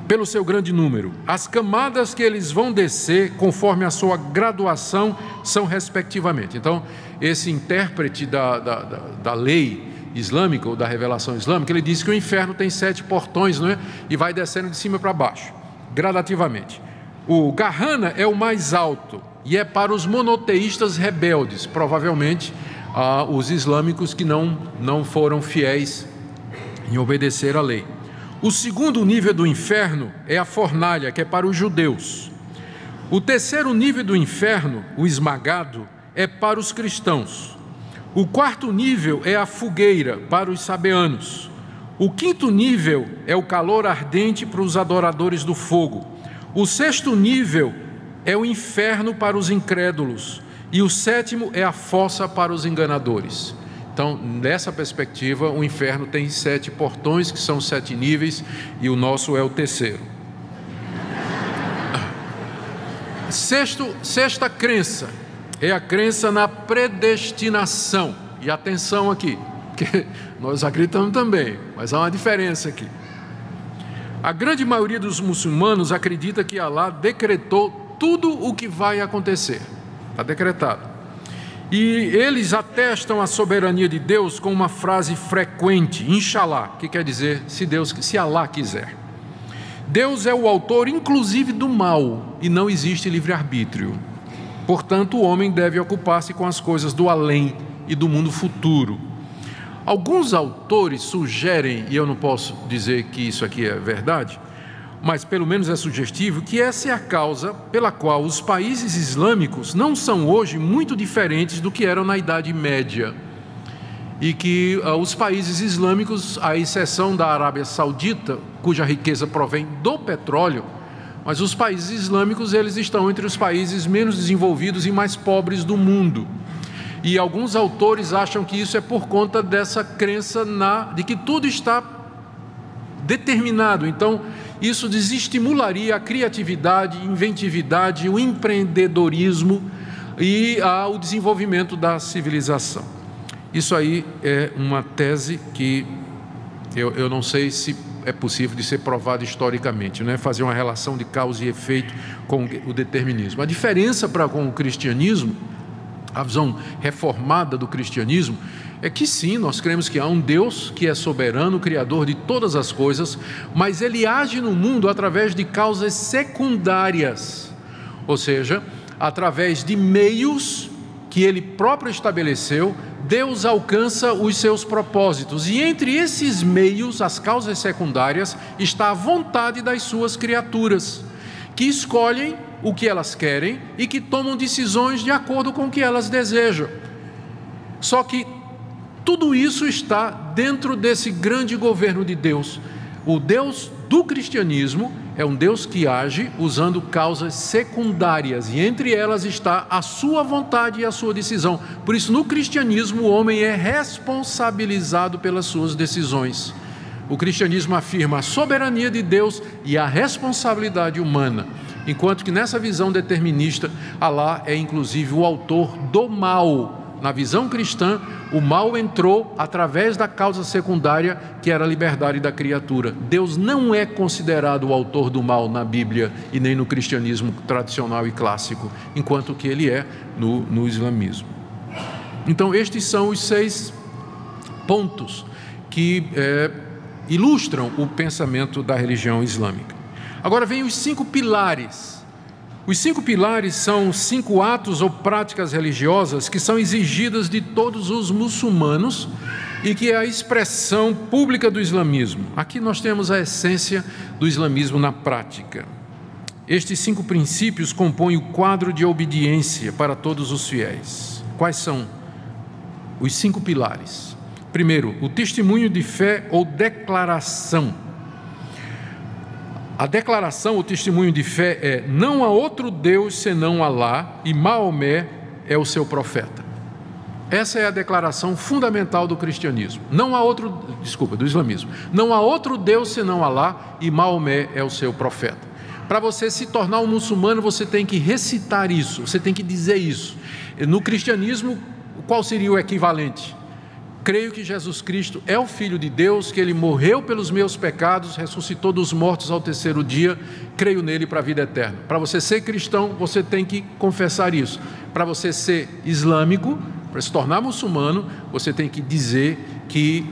pelo seu grande número. As camadas que eles vão descer, conforme a sua graduação, são respectivamente. Então, esse intérprete da lei islâmica, ou da revelação islâmica, ele diz que o inferno tem 7 portões, não é? E vai descendo de cima para baixo, gradativamente. O Garrana é o mais alto, e é para os monoteístas rebeldes, provavelmente os islâmicos que não foram fiéis em obedecer à lei. O segundo nível do inferno é a fornalha, que é para os judeus. O terceiro nível do inferno, o esmagado, é para os cristãos. O quarto nível é a fogueira, para os sabeanos. O quinto nível é o calor ardente para os adoradores do fogo. O sexto nível é o inferno para os incrédulos. E o sétimo é a fossa para os enganadores. Então, nessa perspectiva, o inferno tem 7 portões, que são 7 níveis, e o nosso é o terceiro. Sexta crença é a crença na predestinação. E atenção aqui, que nós acreditamos também, mas há uma diferença aqui. A grande maioria dos muçulmanos acredita que Alá decretou tudo o que vai acontecer. Está decretado. E eles atestam a soberania de Deus com uma frase frequente, Inshallah, que quer dizer se Alá quiser. Deus é o autor, inclusive, do mal, e não existe livre-arbítrio. Portanto, o homem deve ocupar-se com as coisas do além e do mundo futuro. Alguns autores sugerem, e eu não posso dizer que isso aqui é verdade, mas pelo menos é sugestivo, que essa é a causa pela qual os países islâmicos não são hoje muito diferentes do que eram na Idade Média. E que os países islâmicos, à exceção da Arábia Saudita, cuja riqueza provém do petróleo, mas os países islâmicos, eles estão entre os países menos desenvolvidos e mais pobres do mundo. E alguns autores acham que isso é por conta dessa crença de que tudo está determinado. Então, isso desestimularia a criatividade, inventividade, o empreendedorismo e o desenvolvimento da civilização. Isso aí é uma tese que eu não sei se é possível de ser provada historicamente, né? Fazer uma relação de causa e efeito com o determinismo. A diferença com o cristianismo, a visão reformada do cristianismo, é que sim, nós cremos que há um Deus que é soberano, criador de todas as coisas, mas Ele age no mundo através de causas secundárias, ou seja, através de meios que Ele próprio estabeleceu. Deus alcança os seus propósitos, e entre esses meios, as causas secundárias, está a vontade das suas criaturas, que escolhem o que elas querem e que tomam decisões de acordo com o que elas desejam. Só que tudo isso está dentro desse grande governo de Deus. O Deus do cristianismo é um Deus que age usando causas secundárias, e entre elas está a sua vontade e a sua decisão. Por isso, no cristianismo, o homem é responsabilizado pelas suas decisões. O cristianismo afirma a soberania de Deus e a responsabilidade humana, enquanto que nessa visão determinista, Alá é inclusive o autor do mal. Na visão cristã, o mal entrou através da causa secundária, que era a liberdade da criatura. Deus não é considerado o autor do mal na Bíblia e nem no cristianismo tradicional e clássico, enquanto que ele é no islamismo. Então, estes são os 6 pontos que ilustram o pensamento da religião islâmica. Agora vem os 5 pilares. Os 5 pilares são 5 atos ou práticas religiosas que são exigidas de todos os muçulmanos e que é a expressão pública do islamismo. Aqui nós temos a essência do islamismo na prática. Estes 5 princípios compõem o quadro de obediência para todos os fiéis. Quais são os 5 pilares? Primeiro, o testemunho de fé ou declaração. A declaração, o testemunho de fé é: não há outro Deus senão Alá e Maomé é o seu profeta. Essa é a declaração fundamental do cristianismo. Do islamismo. Não há outro Deus senão Alá e Maomé é o seu profeta. Para você se tornar um muçulmano, você tem que recitar isso, você tem que dizer isso. No cristianismo, qual seria o equivalente? Creio que Jesus Cristo é o Filho de Deus, que Ele morreu pelos meus pecados, ressuscitou dos mortos ao 3º dia, creio nele para a vida eterna. Para você ser cristão, você tem que confessar isso. Para você ser islâmico, para se tornar muçulmano, você tem que dizer que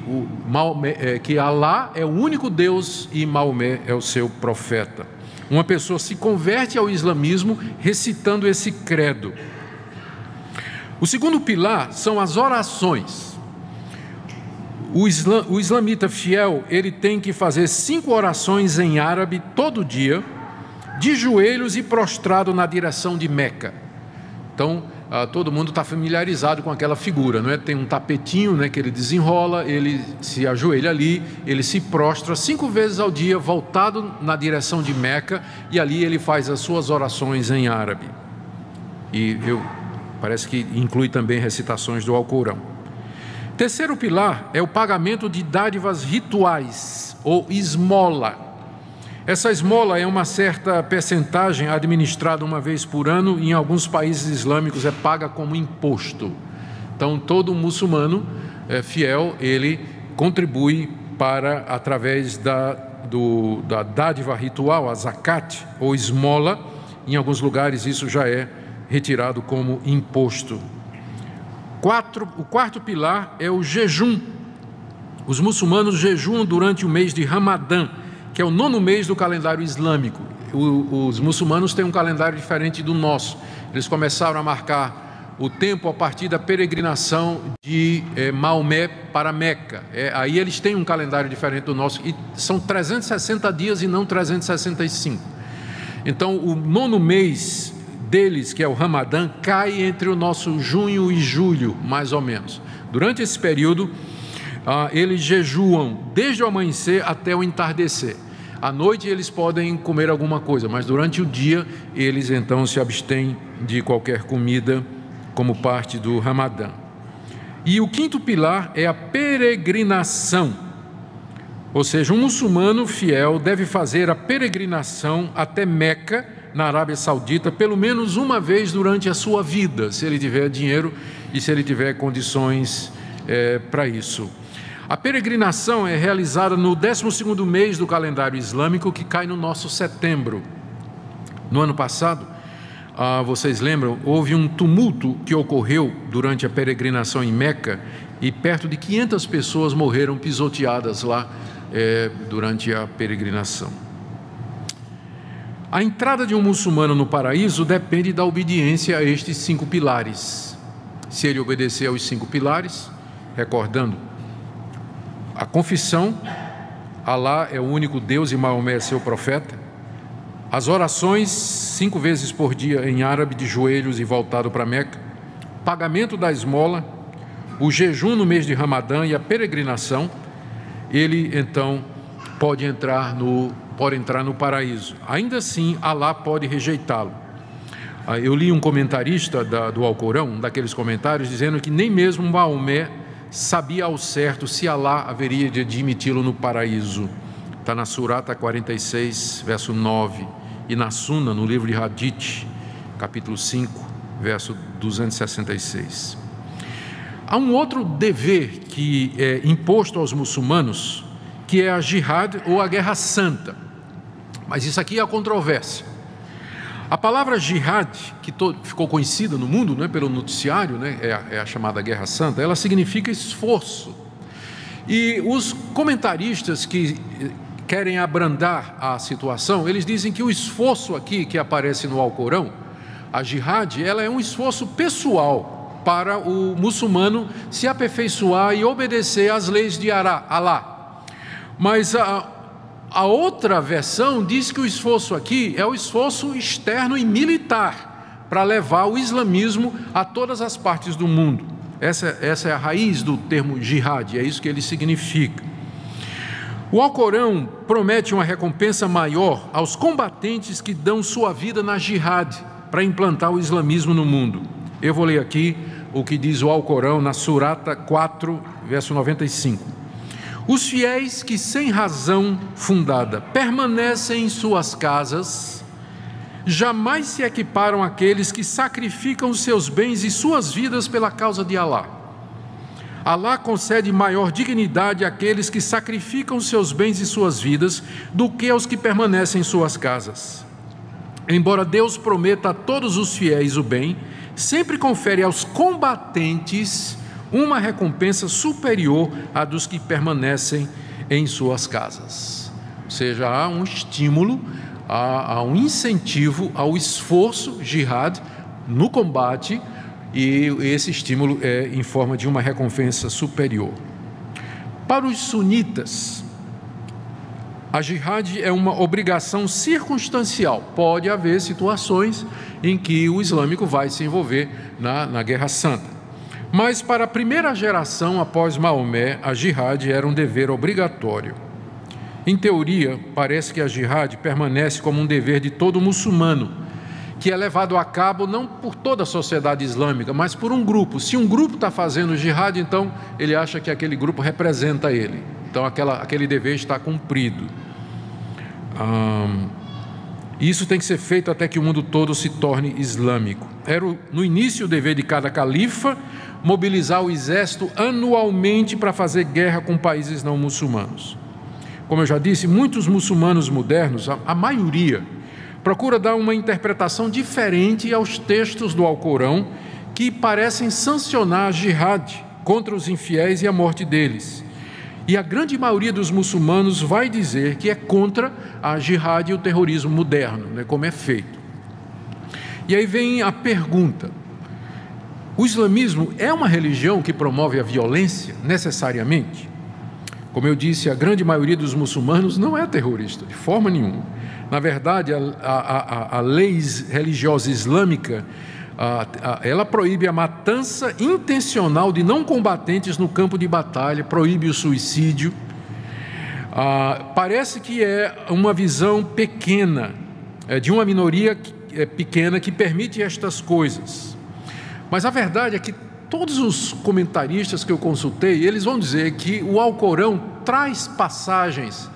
Alá é o único Deus e Maomé é o seu profeta. Uma pessoa se converte ao islamismo recitando esse credo. O segundo pilar são as orações. O islamita fiel, ele tem que fazer 5 orações em árabe todo dia, de joelhos e prostrado na direção de Meca. Então, todo mundo está familiarizado com aquela figura, não é? Tem um tapetinho, né, que ele desenrola, ele se ajoelha ali, ele se prostra 5 vezes ao dia, voltado na direção de Meca, e ali ele faz as suas orações em árabe. Parece que inclui também recitações do Alcorão. Terceiro pilar é o pagamento de dádivas rituais, ou esmola. Essa esmola é uma certa percentagem administrada uma vez por ano, e em alguns países islâmicos é paga como imposto. Então, todo muçulmano fiel, ele contribui através da dádiva ritual, a zakat, ou esmola. Em alguns lugares isso já é retirado como imposto. O quarto pilar é o jejum. Os muçulmanos jejuam durante o mês de Ramadã, que é o 9º mês do calendário islâmico. Os muçulmanos têm um calendário diferente do nosso. Eles começaram a marcar o tempo a partir da peregrinação de Maomé para Meca. Aí eles têm um calendário diferente do nosso, e são 360 dias e não 365. Então, o 9º mês deles, que é o Ramadã, cai entre o nosso junho e julho, mais ou menos. Durante esse período, eles jejuam desde o amanhecer até o entardecer. À noite eles podem comer alguma coisa, mas durante o dia eles então se abstêm de qualquer comida como parte do Ramadã. E o 5º pilar é a peregrinação. Ou seja, um muçulmano fiel deve fazer a peregrinação até Meca, na Arábia Saudita, pelo menos uma vez durante a sua vida, se ele tiver dinheiro e se ele tiver condições para isso. A peregrinação é realizada no 12º mês do calendário islâmico, que cai no nosso setembro. No ano passado, vocês lembram, houve um tumulto que ocorreu durante a peregrinação em Meca, e perto de 500 pessoas morreram pisoteadas lá durante a peregrinação. A entrada de um muçulmano no paraíso depende da obediência a estes 5 pilares. Se ele obedecer aos 5 pilares, recordando a confissão, Alá é o único Deus e Maomé é seu profeta, As orações 5 vezes por dia em árabe, de joelhos e voltado para Meca, pagamento da esmola, o jejum no mês de Ramadã e a peregrinação, ele então pode entrar no paraíso. Ainda assim, Alá pode rejeitá-lo. Eu li um comentarista do Alcorão, um daqueles comentários, dizendo que nem mesmo Maomé sabia ao certo se Alá haveria de admiti-lo no paraíso. Está na Surata 46, verso 9, e na Suna, no livro de Hadith, capítulo 5, verso 266. Há um outro dever que é imposto aos muçulmanos, que é a jihad ou a guerra santa. Mas isso aqui é a controvérsia. A palavra jihad, que ficou conhecida no mundo, né, pelo noticiário, né, é a chamada guerra santa, ela significa esforço. E os comentaristas que querem abrandar a situação, eles dizem que o esforço aqui que aparece no Alcorão, a jihad, ela é um esforço pessoal para o muçulmano se aperfeiçoar e obedecer às leis de Alá. Mas a outra versão diz que o esforço aqui é o esforço externo e militar para levar o islamismo a todas as partes do mundo. Essa é a raiz do termo jihad, é isso que ele significa. O Alcorão promete uma recompensa maior aos combatentes que dão sua vida na jihad para implantar o islamismo no mundo. Eu vou ler aqui o que diz o Alcorão na Surata 4, verso 95. Os fiéis que sem razão fundada permanecem em suas casas, jamais se equiparam àqueles que sacrificam seus bens e suas vidas pela causa de Alá. Alá concede maior dignidade àqueles que sacrificam seus bens e suas vidas do que aos que permanecem em suas casas. Embora Deus prometa a todos os fiéis o bem, sempre confere aos combatentes uma recompensa superior à dos que permanecem em suas casas. Ou seja, há um estímulo, há um incentivo ao esforço jihad no combate, e esse estímulo é em forma de uma recompensa superior. Para os sunitas, a jihad é uma obrigação circunstancial. Pode haver situações em que o islâmico vai se envolver na Guerra Santa. Mas para a primeira geração após Maomé, a jihad era um dever obrigatório. Em teoria, parece que a jihad permanece como um dever de todo muçulmano, que é levado a cabo não por toda a sociedade islâmica, mas por um grupo. Se um grupo está fazendo jihad, então ele acha que aquele grupo representa ele. Então aquele dever está cumprido. Isso tem que ser feito até que o mundo todo se torne islâmico. Era no início o dever de cada califa mobilizar o exército anualmente para fazer guerra com países não muçulmanos. Como eu já disse, muitos muçulmanos modernos, a maioria, procura dar uma interpretação diferente aos textos do Alcorão que parecem sancionar a jihad contra os infiéis e a morte deles. E a grande maioria dos muçulmanos vai dizer que é contra a jihad e o terrorismo moderno, né, como é feito. E aí vem a pergunta: o islamismo é uma religião que promove a violência necessariamente? Como eu disse, a grande maioria dos muçulmanos não é terrorista, de forma nenhuma. Na verdade, a lei religiosa islâmica, ela proíbe a matança intencional de não combatentes no campo de batalha, proíbe o suicídio. Parece que é uma visão pequena, de uma minoria pequena que permite estas coisas. Mas a verdade é que todos os comentaristas que eu consultei, eles vão dizer que o Alcorão traz passagens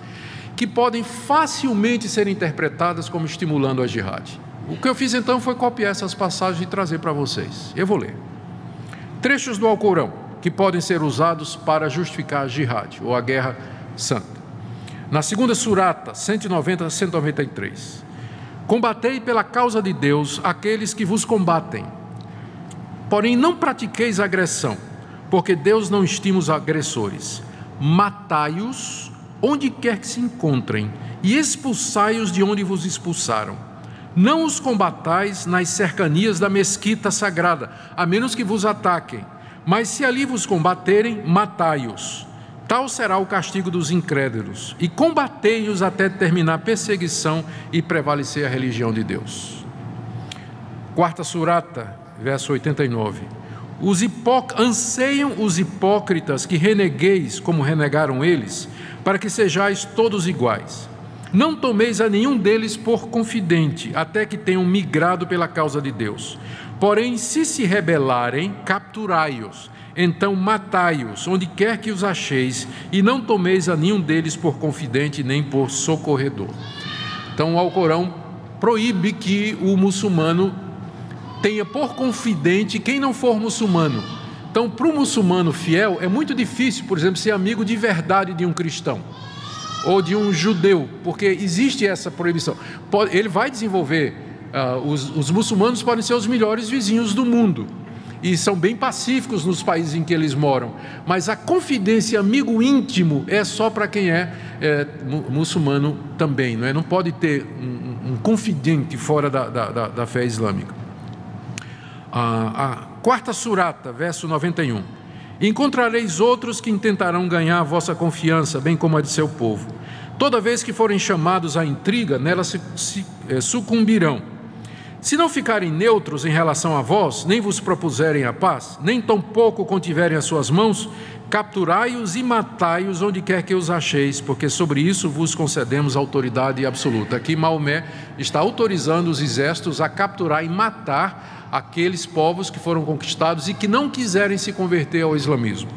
que podem facilmente ser interpretadas como estimulando a jihad. O que eu fiz então foi copiar essas passagens e trazer para vocês. Eu vou ler. Trechos do Alcorão que podem ser usados para justificar a jihad, ou a guerra santa. Na segunda surata, 190 a 193. Combatei pela causa de Deus aqueles que vos combatem. Porém, não pratiqueis agressão, porque Deus não estima os agressores. Matai-os onde quer que se encontrem, e expulsai-os de onde vos expulsaram. Não os combatais nas cercanias da mesquita sagrada, a menos que vos ataquem. Mas se ali vos combaterem, matai-os. Tal será o castigo dos incrédulos, e combatei-os até terminar a perseguição e prevalecer a religião de Deus. Quarta surata, verso 89. Anseiam os hipócritas que renegueis como renegaram eles, para que sejais todos iguais. Não tomeis a nenhum deles por confidente, até que tenham migrado pela causa de Deus. Porém, se rebelarem, capturai-os. Então matai-os, onde quer que os acheis, e não tomeis a nenhum deles por confidente, nem por socorredor. Então o Alcorão proíbe que o muçulmano tenha por confidente quem não for muçulmano. Então, para o muçulmano fiel, é muito difícil, por exemplo, ser amigo de verdade de um cristão ou de um judeu, porque existe essa proibição. Ele vai desenvolver, os muçulmanos podem ser os melhores vizinhos do mundo, e são bem pacíficos nos países em que eles moram, mas a confidência, amigo íntimo, é só para quem é muçulmano também, não é? Não pode ter um confidente fora da fé islâmica. A quarta surata, verso 91. Encontrareis outros que intentarão ganhar a vossa confiança, bem como a de seu povo. Toda vez que forem chamados à intriga, nela sucumbirão. Se não ficarem neutros em relação a vós, nem vos propuserem a paz, nem tampouco contiverem as suas mãos, capturai-os e matai-os onde quer que os acheis, porque sobre isso vos concedemos autoridade absoluta. Aqui Maomé está autorizando os exércitos a capturar e matar aqueles povos que foram conquistados e que não quiserem se converter ao islamismo.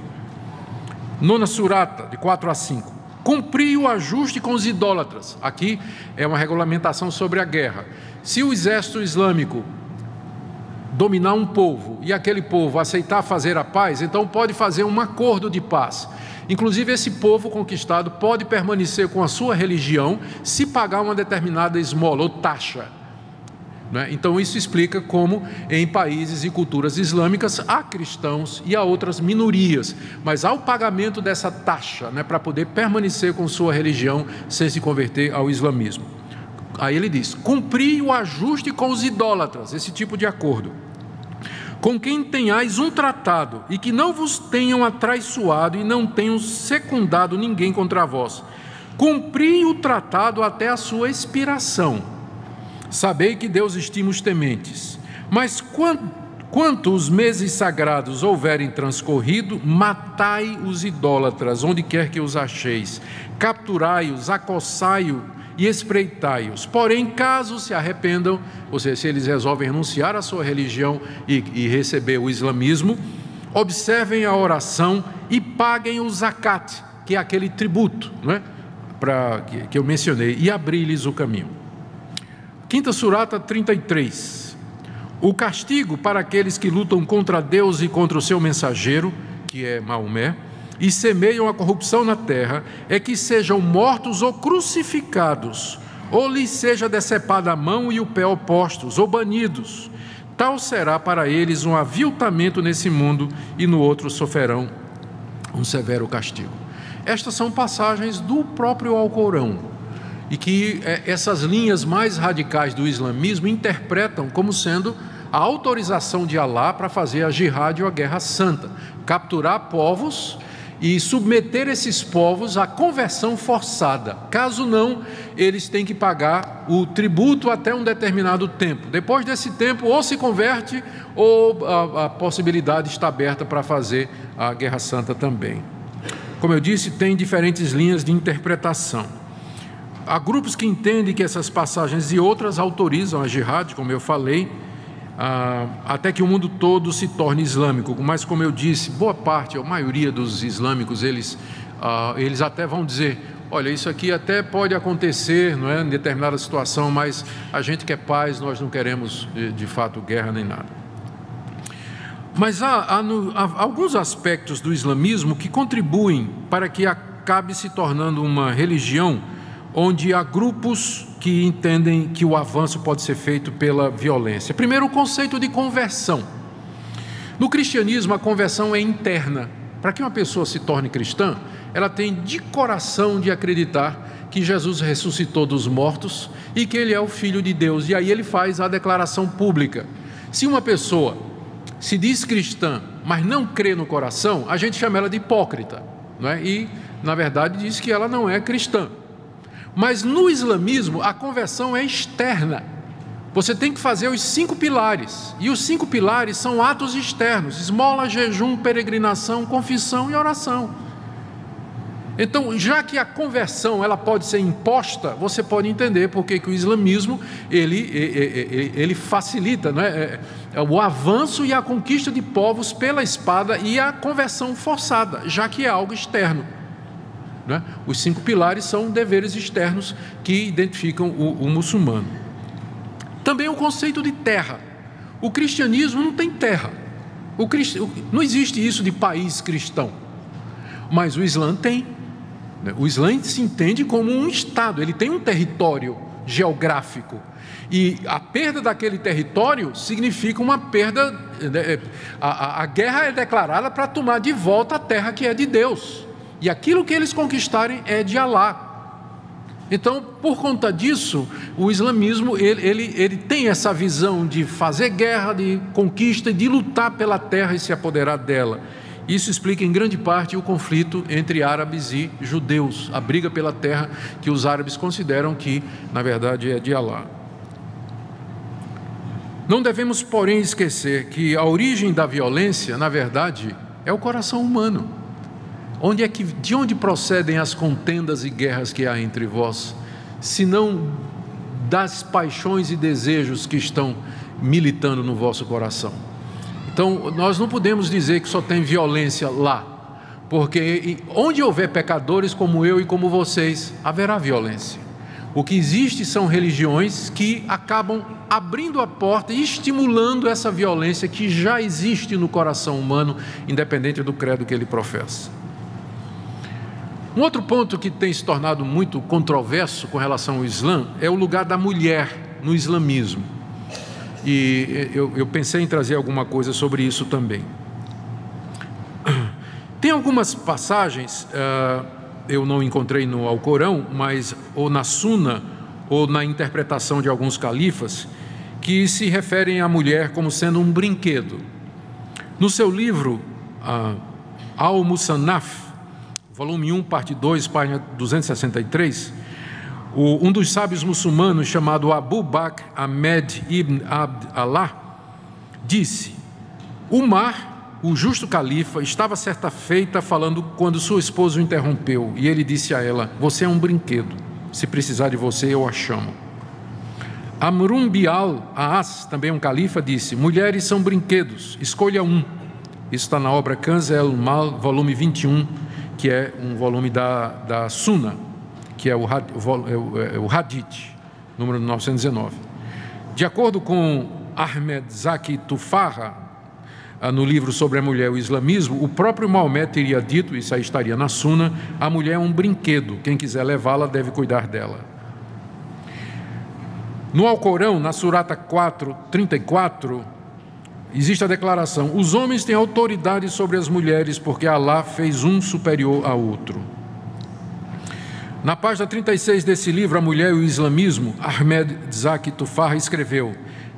Nona surata, de 4 a 5. Cumpri o ajuste com os idólatras. Aqui é uma regulamentação sobre a guerra. Se o exército islâmico dominar um povo e aquele povo aceitar fazer a paz, então pode fazer um acordo de paz. Inclusive, esse povo conquistado pode permanecer com a sua religião se pagar uma determinada esmola ou taxa. Então isso explica como em países e culturas islâmicas há cristãos e há outras minorias, mas há o pagamento dessa taxa, para poder permanecer com sua religião sem se converter ao islamismo. Aí ele diz: cumpri o ajuste com os idólatras, esse tipo de acordo, com quem tenhais um tratado, e que não vos tenham atraiçoado e não tenham secundado ninguém contra vós. Cumpri o tratado até a sua expiração. Sabei que Deus estima os tementes. Mas quanto os meses sagrados houverem transcorrido, matai os idólatras, onde quer que os acheis. Capturai-os, acossai-os e espreitai-os. Porém, caso se arrependam, ou seja, se eles resolvem renunciar à sua religião e receber o islamismo, observem a oração e paguem o zakat, que é aquele tributo, que eu mencionei, e abri-lhes o caminho. Quinta surata, 33. O castigo para aqueles que lutam contra Deus e contra o seu mensageiro, que é Maomé, e semeiam a corrupção na terra, é que sejam mortos ou crucificados, ou lhes seja decepada a mão e o pé opostos, ou banidos. Tal será para eles um aviltamento nesse mundo, e no outro sofrerão um severo castigo. Estas são passagens do próprio Alcorão, e que essas linhas mais radicais do islamismo interpretam como sendo a autorização de Alá para fazer a jihad ou a guerra santa, capturar povos e submeter esses povos à conversão forçada. Caso não, eles têm que pagar o tributo até um determinado tempo. Depois desse tempo, ou se converte, ou a possibilidade está aberta para fazer a guerra santa também. Como eu disse, tem diferentes linhas de interpretação. Há grupos que entendem que essas passagens e outras autorizam a jihad, como eu falei, até que o mundo todo se torne islâmico. Mas, como eu disse, boa parte, a maioria dos islâmicos, eles até vão dizer: olha, isso aqui até pode acontecer, não é, em determinada situação, mas a gente quer paz, nós não queremos, de fato, guerra nem nada. Mas há alguns aspectos do islamismo que contribuem para que acabe se tornando uma religião onde há grupos que entendem que o avanço pode ser feito pela violência. Primeiro, o conceito de conversão. No cristianismo, a conversão é interna. Para que uma pessoa se torne cristã, ela tem de coração de acreditar que Jesus ressuscitou dos mortos e que Ele é o Filho de Deus. E aí ele faz a declaração pública. Se uma pessoa se diz cristã, mas não crê no coração, a gente chama ela de hipócrita. não é? E, na verdade, diz que ela não é cristã. Mas no islamismo, a conversão é externa. Você tem que fazer os 5 pilares. E os 5 pilares são atos externos: esmola, jejum, peregrinação, confissão e oração. Então, já que a conversão ela pode ser imposta, você pode entender porque que o islamismo ele facilita, não é? O avanço e a conquista de povos pela espada e a conversão forçada, já que é algo externo. Né? Os 5 pilares são deveres externos que identificam o muçulmano. Também o conceito de terra. O cristianismo não tem terra. Não existe isso de país cristão. Mas o Islã tem. O Islã se entende como um Estado. Ele tem um território geográfico. E a perda daquele território significa uma perda. A guerra é declarada para tomar de volta a terra que é de Deus. E aquilo que eles conquistarem é de Alá. Então, por conta disso, o islamismo ele tem essa visão de fazer guerra, de conquista, de lutar pela terra e se apoderar dela. Isso explica em grande parte o conflito entre árabes e judeus, a briga pela terra que os árabes consideram que, na verdade, é de Alá. Não devemos, porém, esquecer que a origem da violência, na verdade, é o coração humano. De onde procedem as contendas e guerras que há entre vós, senão das paixões e desejos que estão militando no vosso coração? Então, nós não podemos dizer que só tem violência lá, porque onde houver pecadores como eu e como vocês, haverá violência. O que existe são religiões que acabam abrindo a porta e estimulando essa violência que já existe no coração humano, independente do credo que ele professa. Um outro ponto que tem se tornado muito controverso com relação ao Islã é o lugar da mulher no islamismo. E eu pensei em trazer alguma coisa sobre isso também. Tem algumas passagens, eu não encontrei no Alcorão, mas ou na Suna, ou na interpretação de alguns califas, que se referem à mulher como sendo um brinquedo. No seu livro, Al-Musannaf, volume 1, parte 2, página 263, um dos sábios muçulmanos, chamado Abu Bakr Ahmed ibn Abd Allah, disse: Umar, o justo califa, estava certa feita falando quando sua esposa o interrompeu, e ele disse a ela: você é um brinquedo, se precisar de você eu a chamo. Amrun Bial Aas, também um califa, disse: mulheres são brinquedos, escolha um. Isso está na obra Kanz el-Mal, volume 21, que é um volume da Sunna, que é o Hadith, número 919. De acordo com Ahmed Zaki Tufarra, no livro sobre a mulher e o islamismo, o próprio Maomé teria dito, isso aí estaria na Sunna: a mulher é um brinquedo, quem quiser levá-la deve cuidar dela. No Alcorão, na Surata 4:34, existe a declaração: os homens têm autoridade sobre as mulheres porque Alá fez um superior a outro. Na página 36 desse livro, A Mulher e o Islamismo, Ahmed Zaki Tufarra escreveu: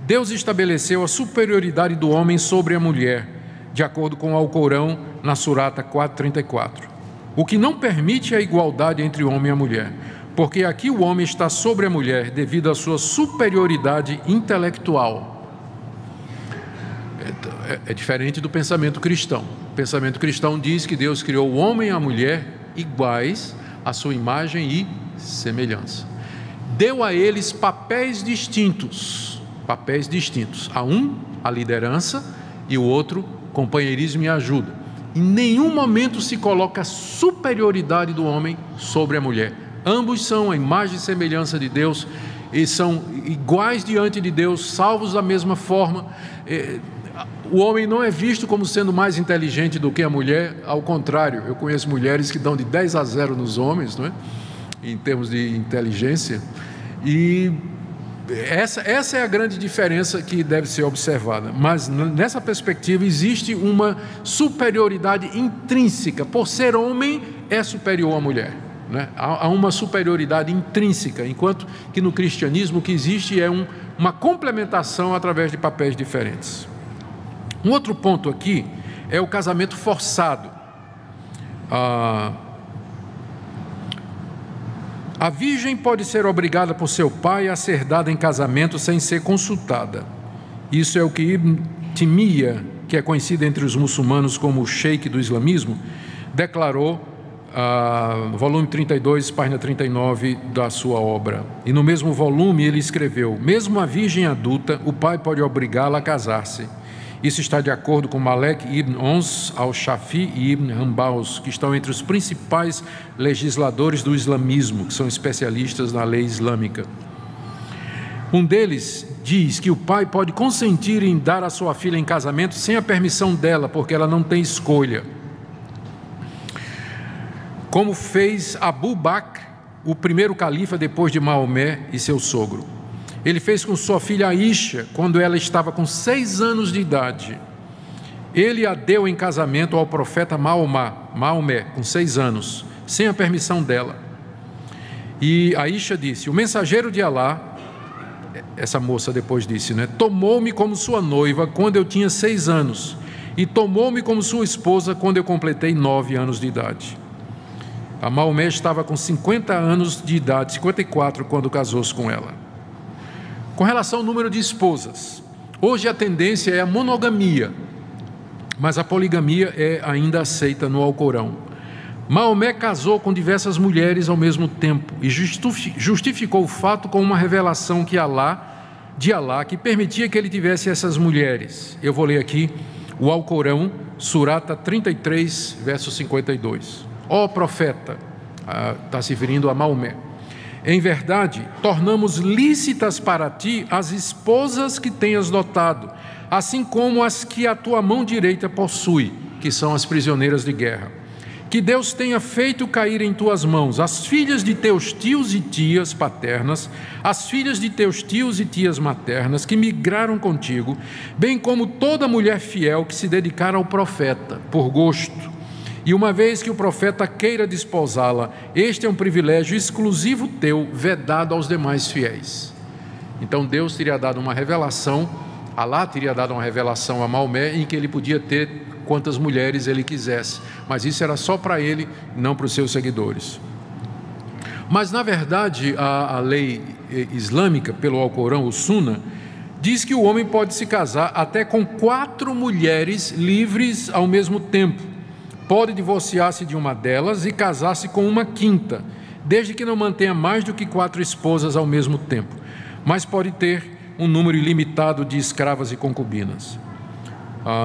Deus estabeleceu a superioridade do homem sobre a mulher, de acordo com o Alcorão, na Surata 4:34, o que não permite a igualdade entre o homem e a mulher, porque aqui o homem está sobre a mulher devido à sua superioridade intelectual. É diferente do pensamento cristão. O pensamento cristão diz que Deus criou o homem e a mulher iguais à sua imagem e semelhança. Deu a eles papéis distintos. A um, a liderança, e o outro, companheirismo e ajuda. Em nenhum momento se coloca a superioridade do homem sobre a mulher. Ambos são a imagem e semelhança de Deus e são iguais diante de Deus, salvos da mesma forma. O homem não é visto como sendo mais inteligente do que a mulher, ao contrário. Eu conheço mulheres que dão de 10-0 nos homens, não é? Em termos de inteligência. E essa é a grande diferença que deve ser observada. Mas nessa perspectiva existe uma superioridade intrínseca. Por ser homem, é superior à mulher, né? Há uma superioridade intrínseca, enquanto que no cristianismo o que existe é uma complementação através de papéis diferentes. Um outro ponto aqui é o casamento forçado. A virgem pode ser obrigada por seu pai a ser dada em casamento sem ser consultada. Isso é o que Ibn Taymiyyah, que é conhecido entre os muçulmanos como o sheik do islamismo, declarou, volume 32, página 39 da sua obra. E no mesmo volume ele escreveu: mesmo a virgem adulta, o pai pode obrigá-la a casar-se. Isso está de acordo com Malek ibn Ons al-Shafi e Ibn Hanbal, que estão entre os principais legisladores do islamismo, que são especialistas na lei islâmica. Um deles diz que o pai pode consentir em dar a sua filha em casamento sem a permissão dela, porque ela não tem escolha. Como fez Abu Bakr, o primeiro califa depois de Maomé e seu sogro. Ele fez com sua filha Aisha, quando ela estava com 6 anos de idade. Ele a deu em casamento ao profeta Maomé, com 6 anos, sem a permissão dela. E Aisha disse: o mensageiro de Alá, essa moça depois disse, tomou-me como sua noiva quando eu tinha 6 anos, e tomou-me como sua esposa quando eu completei 9 anos de idade. A Maomé estava com 50 anos de idade, 54, quando casou-se com ela. Com relação ao número de esposas, hoje a tendência é a monogamia, mas a poligamia é ainda aceita no Alcorão. Maomé casou com diversas mulheres ao mesmo tempo e justificou o fato com uma revelação de Alá que permitia que ele tivesse essas mulheres. Eu vou ler aqui o Alcorão, Surata 33, verso 52. Ó profeta, está se referindo a Maomé: em verdade, tornamos lícitas para ti as esposas que tenhas dotado, assim como as que a tua mão direita possui, que são as prisioneiras de guerra. Que Deus tenha feito cair em tuas mãos as filhas de teus tios e tias paternas, as filhas de teus tios e tias maternas, que migraram contigo, bem como toda mulher fiel que se dedicar ao profeta, por gosto. E uma vez que o profeta queira desposá-la, este é um privilégio exclusivo teu, vedado aos demais fiéis. Então Deus teria dado uma revelação, Alá teria dado uma revelação a Maomé, em que ele podia ter quantas mulheres ele quisesse, mas isso era só para ele, não para os seus seguidores. Mas na verdade a lei islâmica, pelo Alcorão, o Sunna, diz que o homem pode se casar até com 4 mulheres livres ao mesmo tempo. Pode divorciar-se de uma delas e casar-se com uma quinta, desde que não mantenha mais do que 4 esposas ao mesmo tempo, mas pode ter um número ilimitado de escravas e concubinas.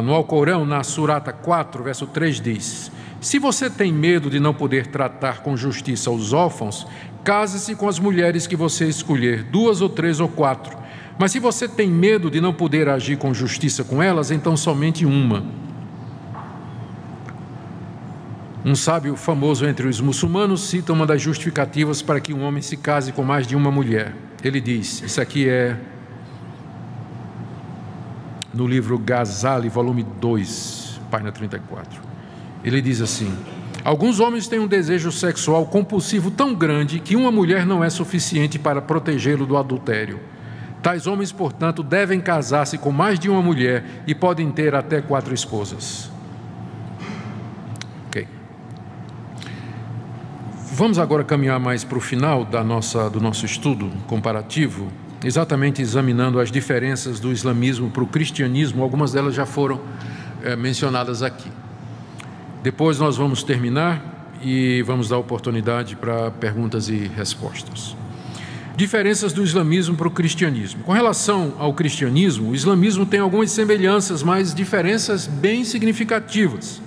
No Alcorão, na Surata 4, verso 3 diz: se você tem medo de não poder tratar com justiça os órfãos, case-se com as mulheres que você escolher, 2 ou 3 ou 4. Mas se você tem medo de não poder agir com justiça com elas, então somente uma. Um sábio famoso entre os muçulmanos cita uma das justificativas para que um homem se case com mais de uma mulher. Ele diz, isso aqui é no livro Ghazali, volume 2, página 34. Ele diz assim: alguns homens têm um desejo sexual compulsivo tão grande que uma mulher não é suficiente para protegê-lo do adultério. Tais homens, portanto, devem casar-se com mais de uma mulher e podem ter até 4 esposas. Vamos agora caminhar mais para o final do nosso estudo comparativo, exatamente examinando as diferenças do islamismo para o cristianismo. Algumas delas já foram mencionadas aqui. Depois nós vamos terminar e vamos dar oportunidade para perguntas e respostas. Diferenças do islamismo para o cristianismo. Com relação ao cristianismo, o islamismo tem algumas semelhanças, mas diferenças bem significativas.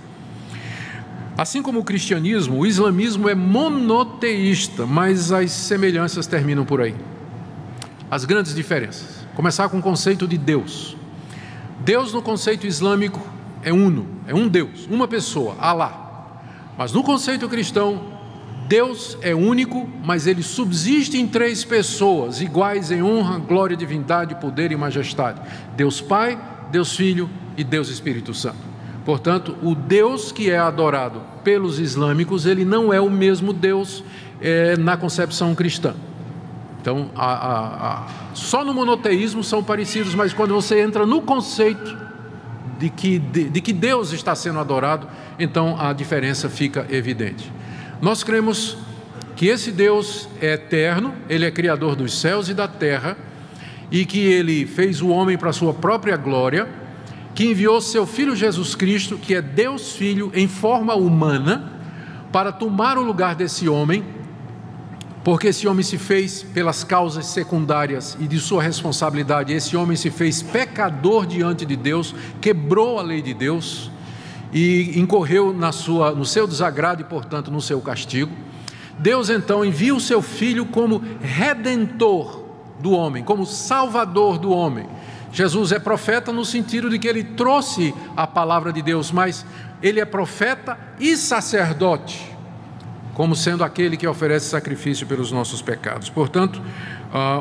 Assim como o cristianismo, o islamismo é monoteísta, mas as semelhanças terminam por aí. As grandes diferenças. Começar com o conceito de Deus. Deus no conceito islâmico é uno, é um Deus, uma pessoa, Alá. Mas no conceito cristão, Deus é único, mas ele subsiste em 3 pessoas, iguais em honra, glória, divindade, poder e majestade. Deus Pai, Deus Filho e Deus Espírito Santo. Portanto, o Deus que é adorado pelos islâmicos, ele não é o mesmo Deus na concepção cristã. Então, só no monoteísmo são parecidos, mas quando você entra no conceito de que Deus está sendo adorado, então a diferença fica evidente. Nós cremos que esse Deus é eterno, Ele é criador dos céus e da terra, e que Ele fez o homem para a sua própria glória, que enviou seu Filho Jesus Cristo, que é Deus Filho em forma humana, para tomar o lugar desse homem, porque esse homem se fez pelas causas secundárias e de sua responsabilidade, esse homem se fez pecador diante de Deus, quebrou a lei de Deus e incorreu no seu desagrado e, portanto, no seu castigo. Deus então envia o seu Filho como redentor do homem, como salvador do homem. Jesus é profeta no sentido de que ele trouxe a palavra de Deus, mas ele é profeta e sacerdote, como sendo aquele que oferece sacrifício pelos nossos pecados. Portanto,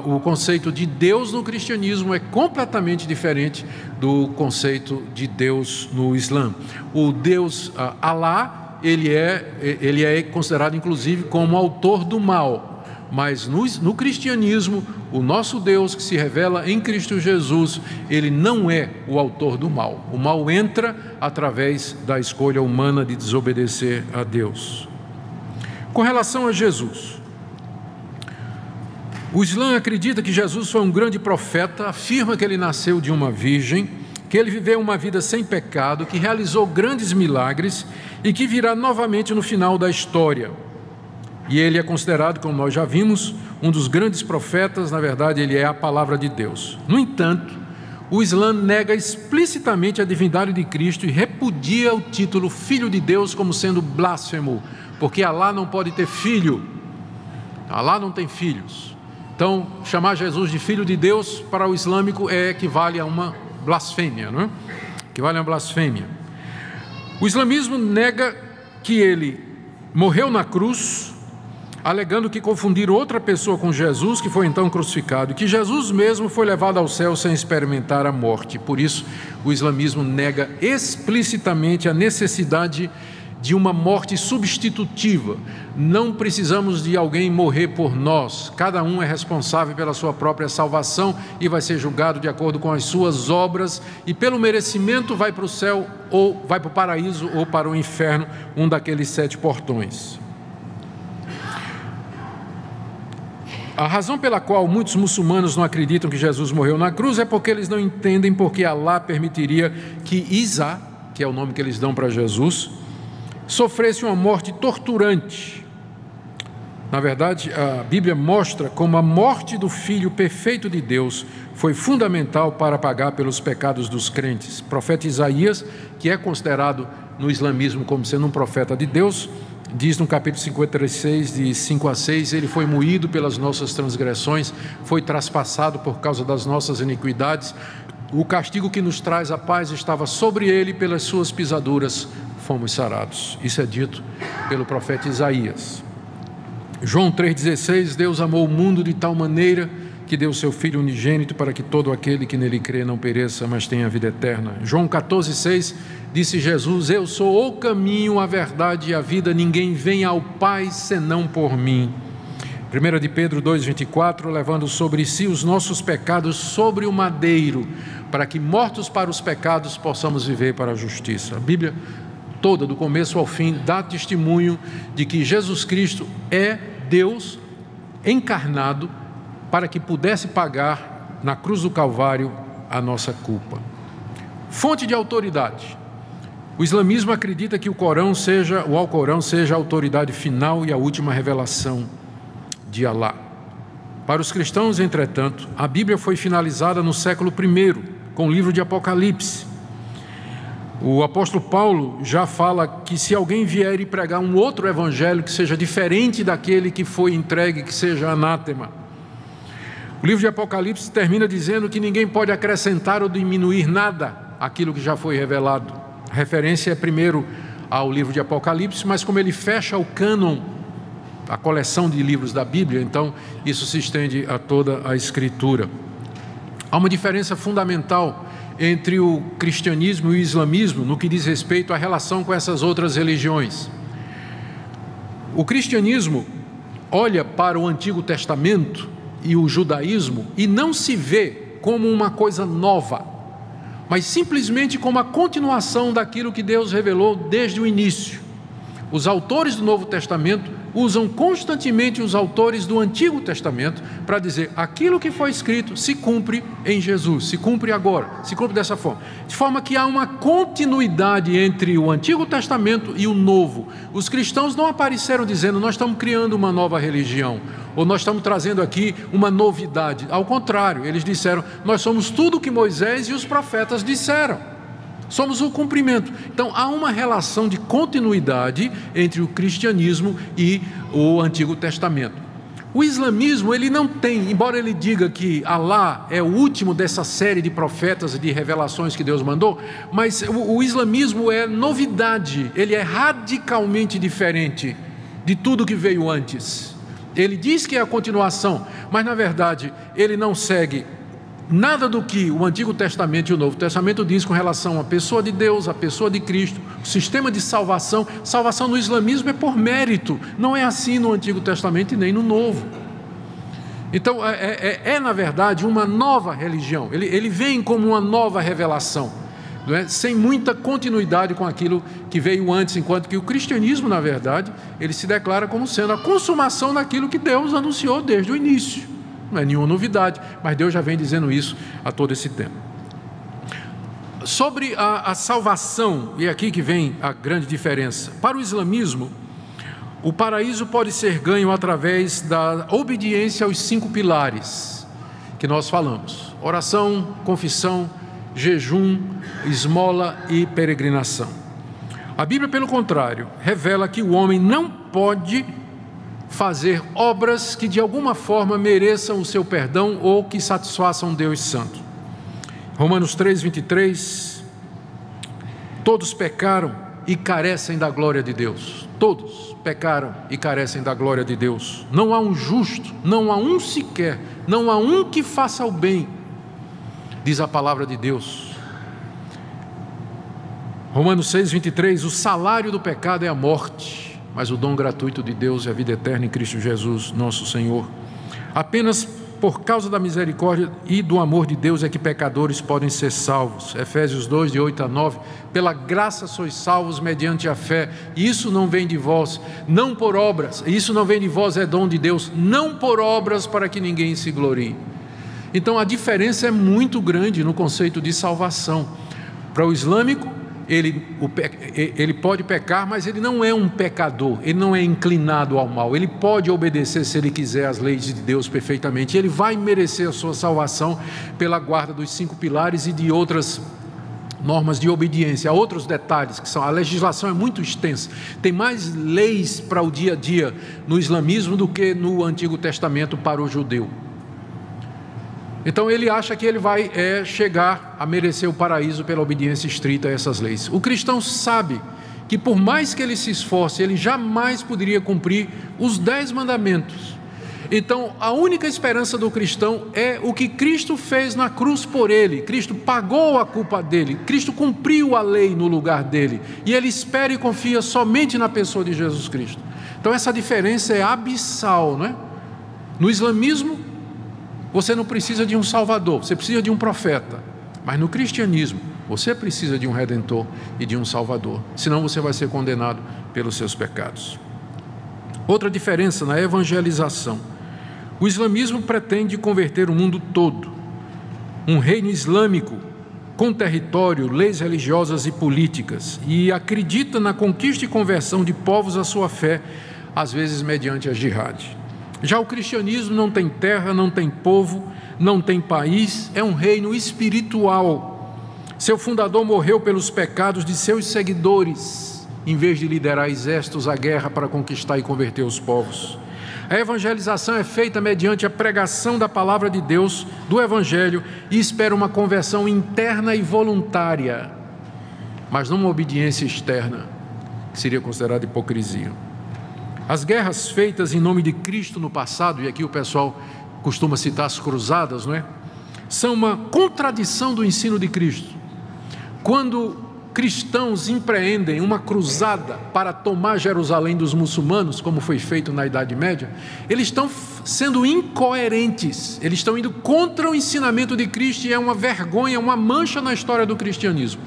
o conceito de Deus no cristianismo é completamente diferente do conceito de Deus no Islã. O Deus Alá, ele é considerado inclusive como autor do mal, mas no cristianismo, o nosso Deus que se revela em Cristo Jesus, ele não é o autor do mal. O mal entra através da escolha humana de desobedecer a Deus. Com relação a Jesus, o Islã acredita que Jesus foi um grande profeta, afirma que ele nasceu de uma virgem, que ele viveu uma vida sem pecado, que realizou grandes milagres e que virá novamente no final da história. E ele é considerado, como nós já vimos, um dos grandes profetas. Na verdade, ele é a palavra de Deus. No entanto, o Islã nega explicitamente a divindade de Cristo e repudia o título Filho de Deus como sendo blasfemo, porque Alá não pode ter filho, Alá não tem filhos. Então, chamar Jesus de Filho de Deus para o islâmico equivale a uma blasfêmia, não é? Equivale a uma blasfêmia. O islamismo nega que ele morreu na cruz, alegando que confundiram outra pessoa com Jesus, que foi então crucificado, e que Jesus mesmo foi levado ao céu sem experimentar a morte. Por isso, o islamismo nega explicitamente a necessidade de uma morte substitutiva. Não precisamos de alguém morrer por nós. Cada um é responsável pela sua própria salvação e vai ser julgado de acordo com as suas obras, e pelo merecimento vai para o céu, ou vai para o paraíso, ou para o inferno, um daqueles 7 portões. A razão pela qual muitos muçulmanos não acreditam que Jesus morreu na cruz é porque eles não entendem porque Alá permitiria que Isa, que é o nome que eles dão para Jesus, sofresse uma morte torturante. Na verdade, a Bíblia mostra como a morte do Filho perfeito de Deus foi fundamental para pagar pelos pecados dos crentes. O profeta Isaías, que é considerado no islamismo como sendo um profeta de Deus, diz no capítulo 56, de 5 a 6, ele foi moído pelas nossas transgressões, foi traspassado por causa das nossas iniquidades, o castigo que nos traz a paz estava sobre ele, pelas suas pisaduras fomos sarados. Isso é dito pelo profeta Isaías. João 3,16, Deus amou o mundo de tal maneira que deu seu Filho unigênito para que todo aquele que nele crê não pereça, mas tenha a vida eterna. João 14,6, disse Jesus, eu sou o caminho, a verdade e a vida, ninguém vem ao Pai senão por mim. 1 de Pedro 2,24, levando sobre si os nossos pecados sobre o madeiro, para que mortos para os pecados possamos viver para a justiça. A Bíblia toda, do começo ao fim, dá testemunho de que Jesus Cristo é Deus encarnado para que pudesse pagar na cruz do Calvário a nossa culpa. Fonte de autoridade. O islamismo acredita que o Alcorão seja a autoridade final e a última revelação de Alá. Para os cristãos, entretanto, a Bíblia foi finalizada no século I, com o livro de Apocalipse. O apóstolo Paulo já fala que se alguém vier e pregar um outro evangelho que seja diferente daquele que foi entregue, que seja anátema. O livro de Apocalipse termina dizendo que ninguém pode acrescentar ou diminuir nada àquilo que já foi revelado. A referência é primeiro ao livro de Apocalipse, mas como ele fecha o cânon, a coleção de livros da Bíblia, então isso se estende a toda a Escritura. Há uma diferença fundamental entre o cristianismo e o islamismo no que diz respeito à relação com essas outras religiões. O cristianismo olha para o Antigo Testamento e o judaísmo e não se vê como uma coisa nova, mas simplesmente como a continuação daquilo que Deus revelou desde o início. Os autores do Novo Testamento usam constantemente os autores do Antigo Testamento para dizer aquilo que foi escrito se cumpre em Jesus, se cumpre agora, se cumpre dessa forma. De forma que há uma continuidade entre o Antigo Testamento e o Novo. Os cristãos não apareceram dizendo nós estamos criando uma nova religião, ou nós estamos trazendo aqui uma novidade. Ao contrário, eles disseram, nós somos tudo o que Moisés e os profetas disseram. Somos o cumprimento. Então há uma relação de continuidade entre o cristianismo e o Antigo Testamento. O islamismo, ele não tem, embora ele diga que Alá é o último dessa série de profetas e de revelações que Deus mandou, mas o islamismo é novidade, ele é radicalmente diferente de tudo que veio antes. Ele diz que é a continuação, mas na verdade ele não segue nada do que o Antigo Testamento e o Novo Testamento diz com relação à pessoa de Deus, à pessoa de Cristo, o sistema de salvação. Salvação no islamismo é por mérito, não é assim no Antigo Testamento e nem no Novo. Então na verdade uma nova religião, ele vem como uma nova revelação, não é? Sem muita continuidade com aquilo que veio antes, enquanto que o cristianismo, na verdade, ele se declara como sendo a consumação daquilo que Deus anunciou desde o início. Não é nenhuma novidade, mas Deus já vem dizendo isso há todo esse tempo. Sobre a salvação, e é aqui que vem a grande diferença. Para o islamismo, o paraíso pode ser ganho através da obediência aos 5 pilares que nós falamos: oração, confissão, jejum, esmola e peregrinação. A Bíblia, pelo contrário, revela que o homem não pode fazer obras que de alguma forma mereçam o seu perdão ou que satisfaçam Deus Santo. Romanos 3:23, todos pecaram e carecem da glória de Deus. Todos pecaram e carecem da glória de Deus. Não há um justo, não há um sequer, não há um que faça o bem, diz a palavra de Deus. Romanos 6:23, o salário do pecado é a morte, mas o dom gratuito de Deus é a vida eterna em Cristo Jesus, nosso Senhor. Apenas por causa da misericórdia e do amor de Deus é que pecadores podem ser salvos. Efésios 2, de 8 a 9, pela graça sois salvos mediante a fé, e isso não vem de vós, não por obras, isso não vem de vós, é dom de Deus, não por obras para que ninguém se glorie. Então a diferença é muito grande no conceito de salvação. Para o islâmico, ele pode pecar, mas ele não é um pecador, ele não é inclinado ao mal, ele pode obedecer, se ele quiser, às leis de Deus perfeitamente, ele vai merecer a sua salvação pela guarda dos 5 pilares e de outras normas de obediência. Há outros detalhes, que são, a legislação é muito extensa, tem mais leis para o dia a dia no islamismo do que no Antigo Testamento para o judeu. Então ele acha que ele vai chegar a merecer o paraíso pela obediência estrita a essas leis. O cristão sabe que por mais que ele se esforce, ele jamais poderia cumprir os 10 mandamentos. Então a única esperança do cristão é o que Cristo fez na cruz por ele. Cristo pagou a culpa dele, Cristo cumpriu a lei no lugar dele, e ele espera e confia somente na pessoa de Jesus Cristo. Então essa diferença é abissal, não é? No islamismo, você não precisa de um salvador, você precisa de um profeta. Mas no cristianismo, você precisa de um redentor e de um salvador, senão você vai ser condenado pelos seus pecados. Outra diferença na evangelização: o islamismo pretende converter o mundo todo. Um reino islâmico com território, leis religiosas e políticas, e acredita na conquista e conversão de povos à sua fé, às vezes mediante a jihad. Já o cristianismo não tem terra, não tem povo, não tem país, é um reino espiritual. Seu fundador morreu pelos pecados de seus seguidores, em vez de liderar exércitos à guerra para conquistar e converter os povos. A evangelização é feita mediante a pregação da palavra de Deus, do evangelho, e espera uma conversão interna e voluntária, mas não uma obediência externa, que seria considerada hipocrisia. As guerras feitas em nome de Cristo no passado, e aqui o pessoal costuma citar as cruzadas, não é? São uma contradição do ensino de Cristo. Quando cristãos empreendem uma cruzada para tomar Jerusalém dos muçulmanos, como foi feito na Idade Média, eles estão sendo incoerentes, eles estão indo contra o ensinamento de Cristo e é uma vergonha, uma mancha na história do cristianismo.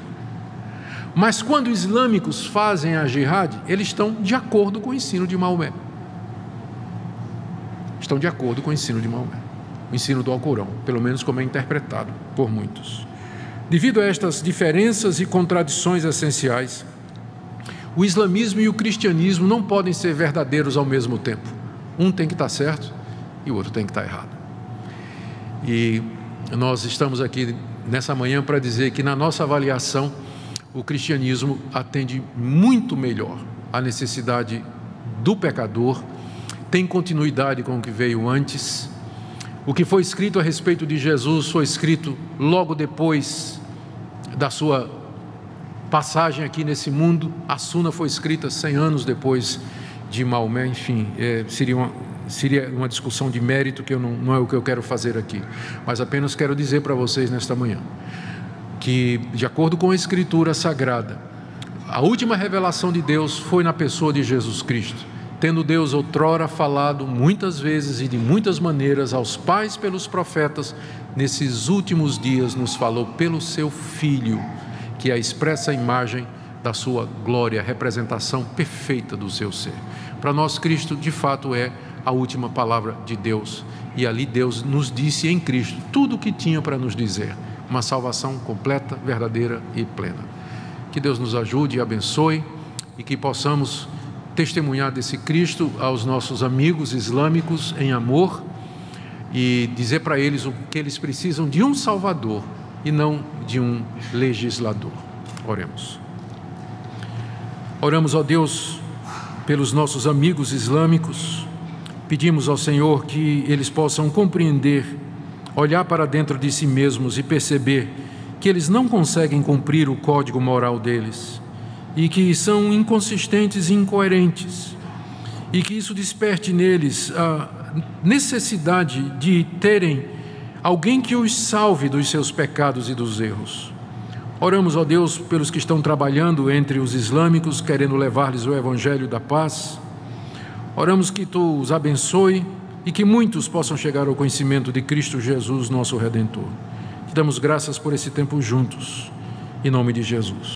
Mas quando os islâmicos fazem a jihad, eles estão de acordo com o ensino de Maomé. Estão de acordo com o ensino de Maomé, o ensino do Alcorão, pelo menos como é interpretado por muitos. Devido a estas diferenças e contradições essenciais, o islamismo e o cristianismo não podem ser verdadeiros ao mesmo tempo. Um tem que estar certo e o outro tem que estar errado. E nós estamos aqui nessa manhã para dizer que, na nossa avaliação, o cristianismo atende muito melhor à necessidade do pecador, tem continuidade com o que veio antes. O que foi escrito a respeito de Jesus foi escrito logo depois da sua passagem aqui nesse mundo. A Suna foi escrita 100 anos depois de Maomé. Enfim, seria uma discussão de mérito que não é o que eu quero fazer aqui, mas apenas quero dizer para vocês nesta manhã que, de acordo com a Escritura Sagrada, a última revelação de Deus foi na pessoa de Jesus Cristo, tendo Deus outrora falado muitas vezes e de muitas maneiras aos pais pelos profetas, nesses últimos dias nos falou pelo seu Filho, que é a expressa imagem da sua glória, a representação perfeita do seu ser. Para nós, Cristo de fato é a última palavra de Deus, e ali Deus nos disse em Cristo tudo o que tinha para nos dizer, uma salvação completa, verdadeira e plena. Que Deus nos ajude e abençoe, e que possamos testemunhar desse Cristo aos nossos amigos islâmicos em amor e dizer para eles o que eles precisam de um Salvador e não de um legislador. Oremos. Oramos, ó Deus, pelos nossos amigos islâmicos. Pedimos ao Senhor que eles possam compreender, olhar para dentro de si mesmos e perceber que eles não conseguem cumprir o código moral deles e que são inconsistentes e incoerentes, e que isso desperte neles a necessidade de terem alguém que os salve dos seus pecados e dos erros. Oramos, ó Deus, pelos que estão trabalhando entre os islâmicos, querendo levar-lhes o Evangelho da paz. Oramos que Tu os abençoe e que muitos possam chegar ao conhecimento de Cristo Jesus, nosso Redentor. Te damos graças por esse tempo juntos, em nome de Jesus.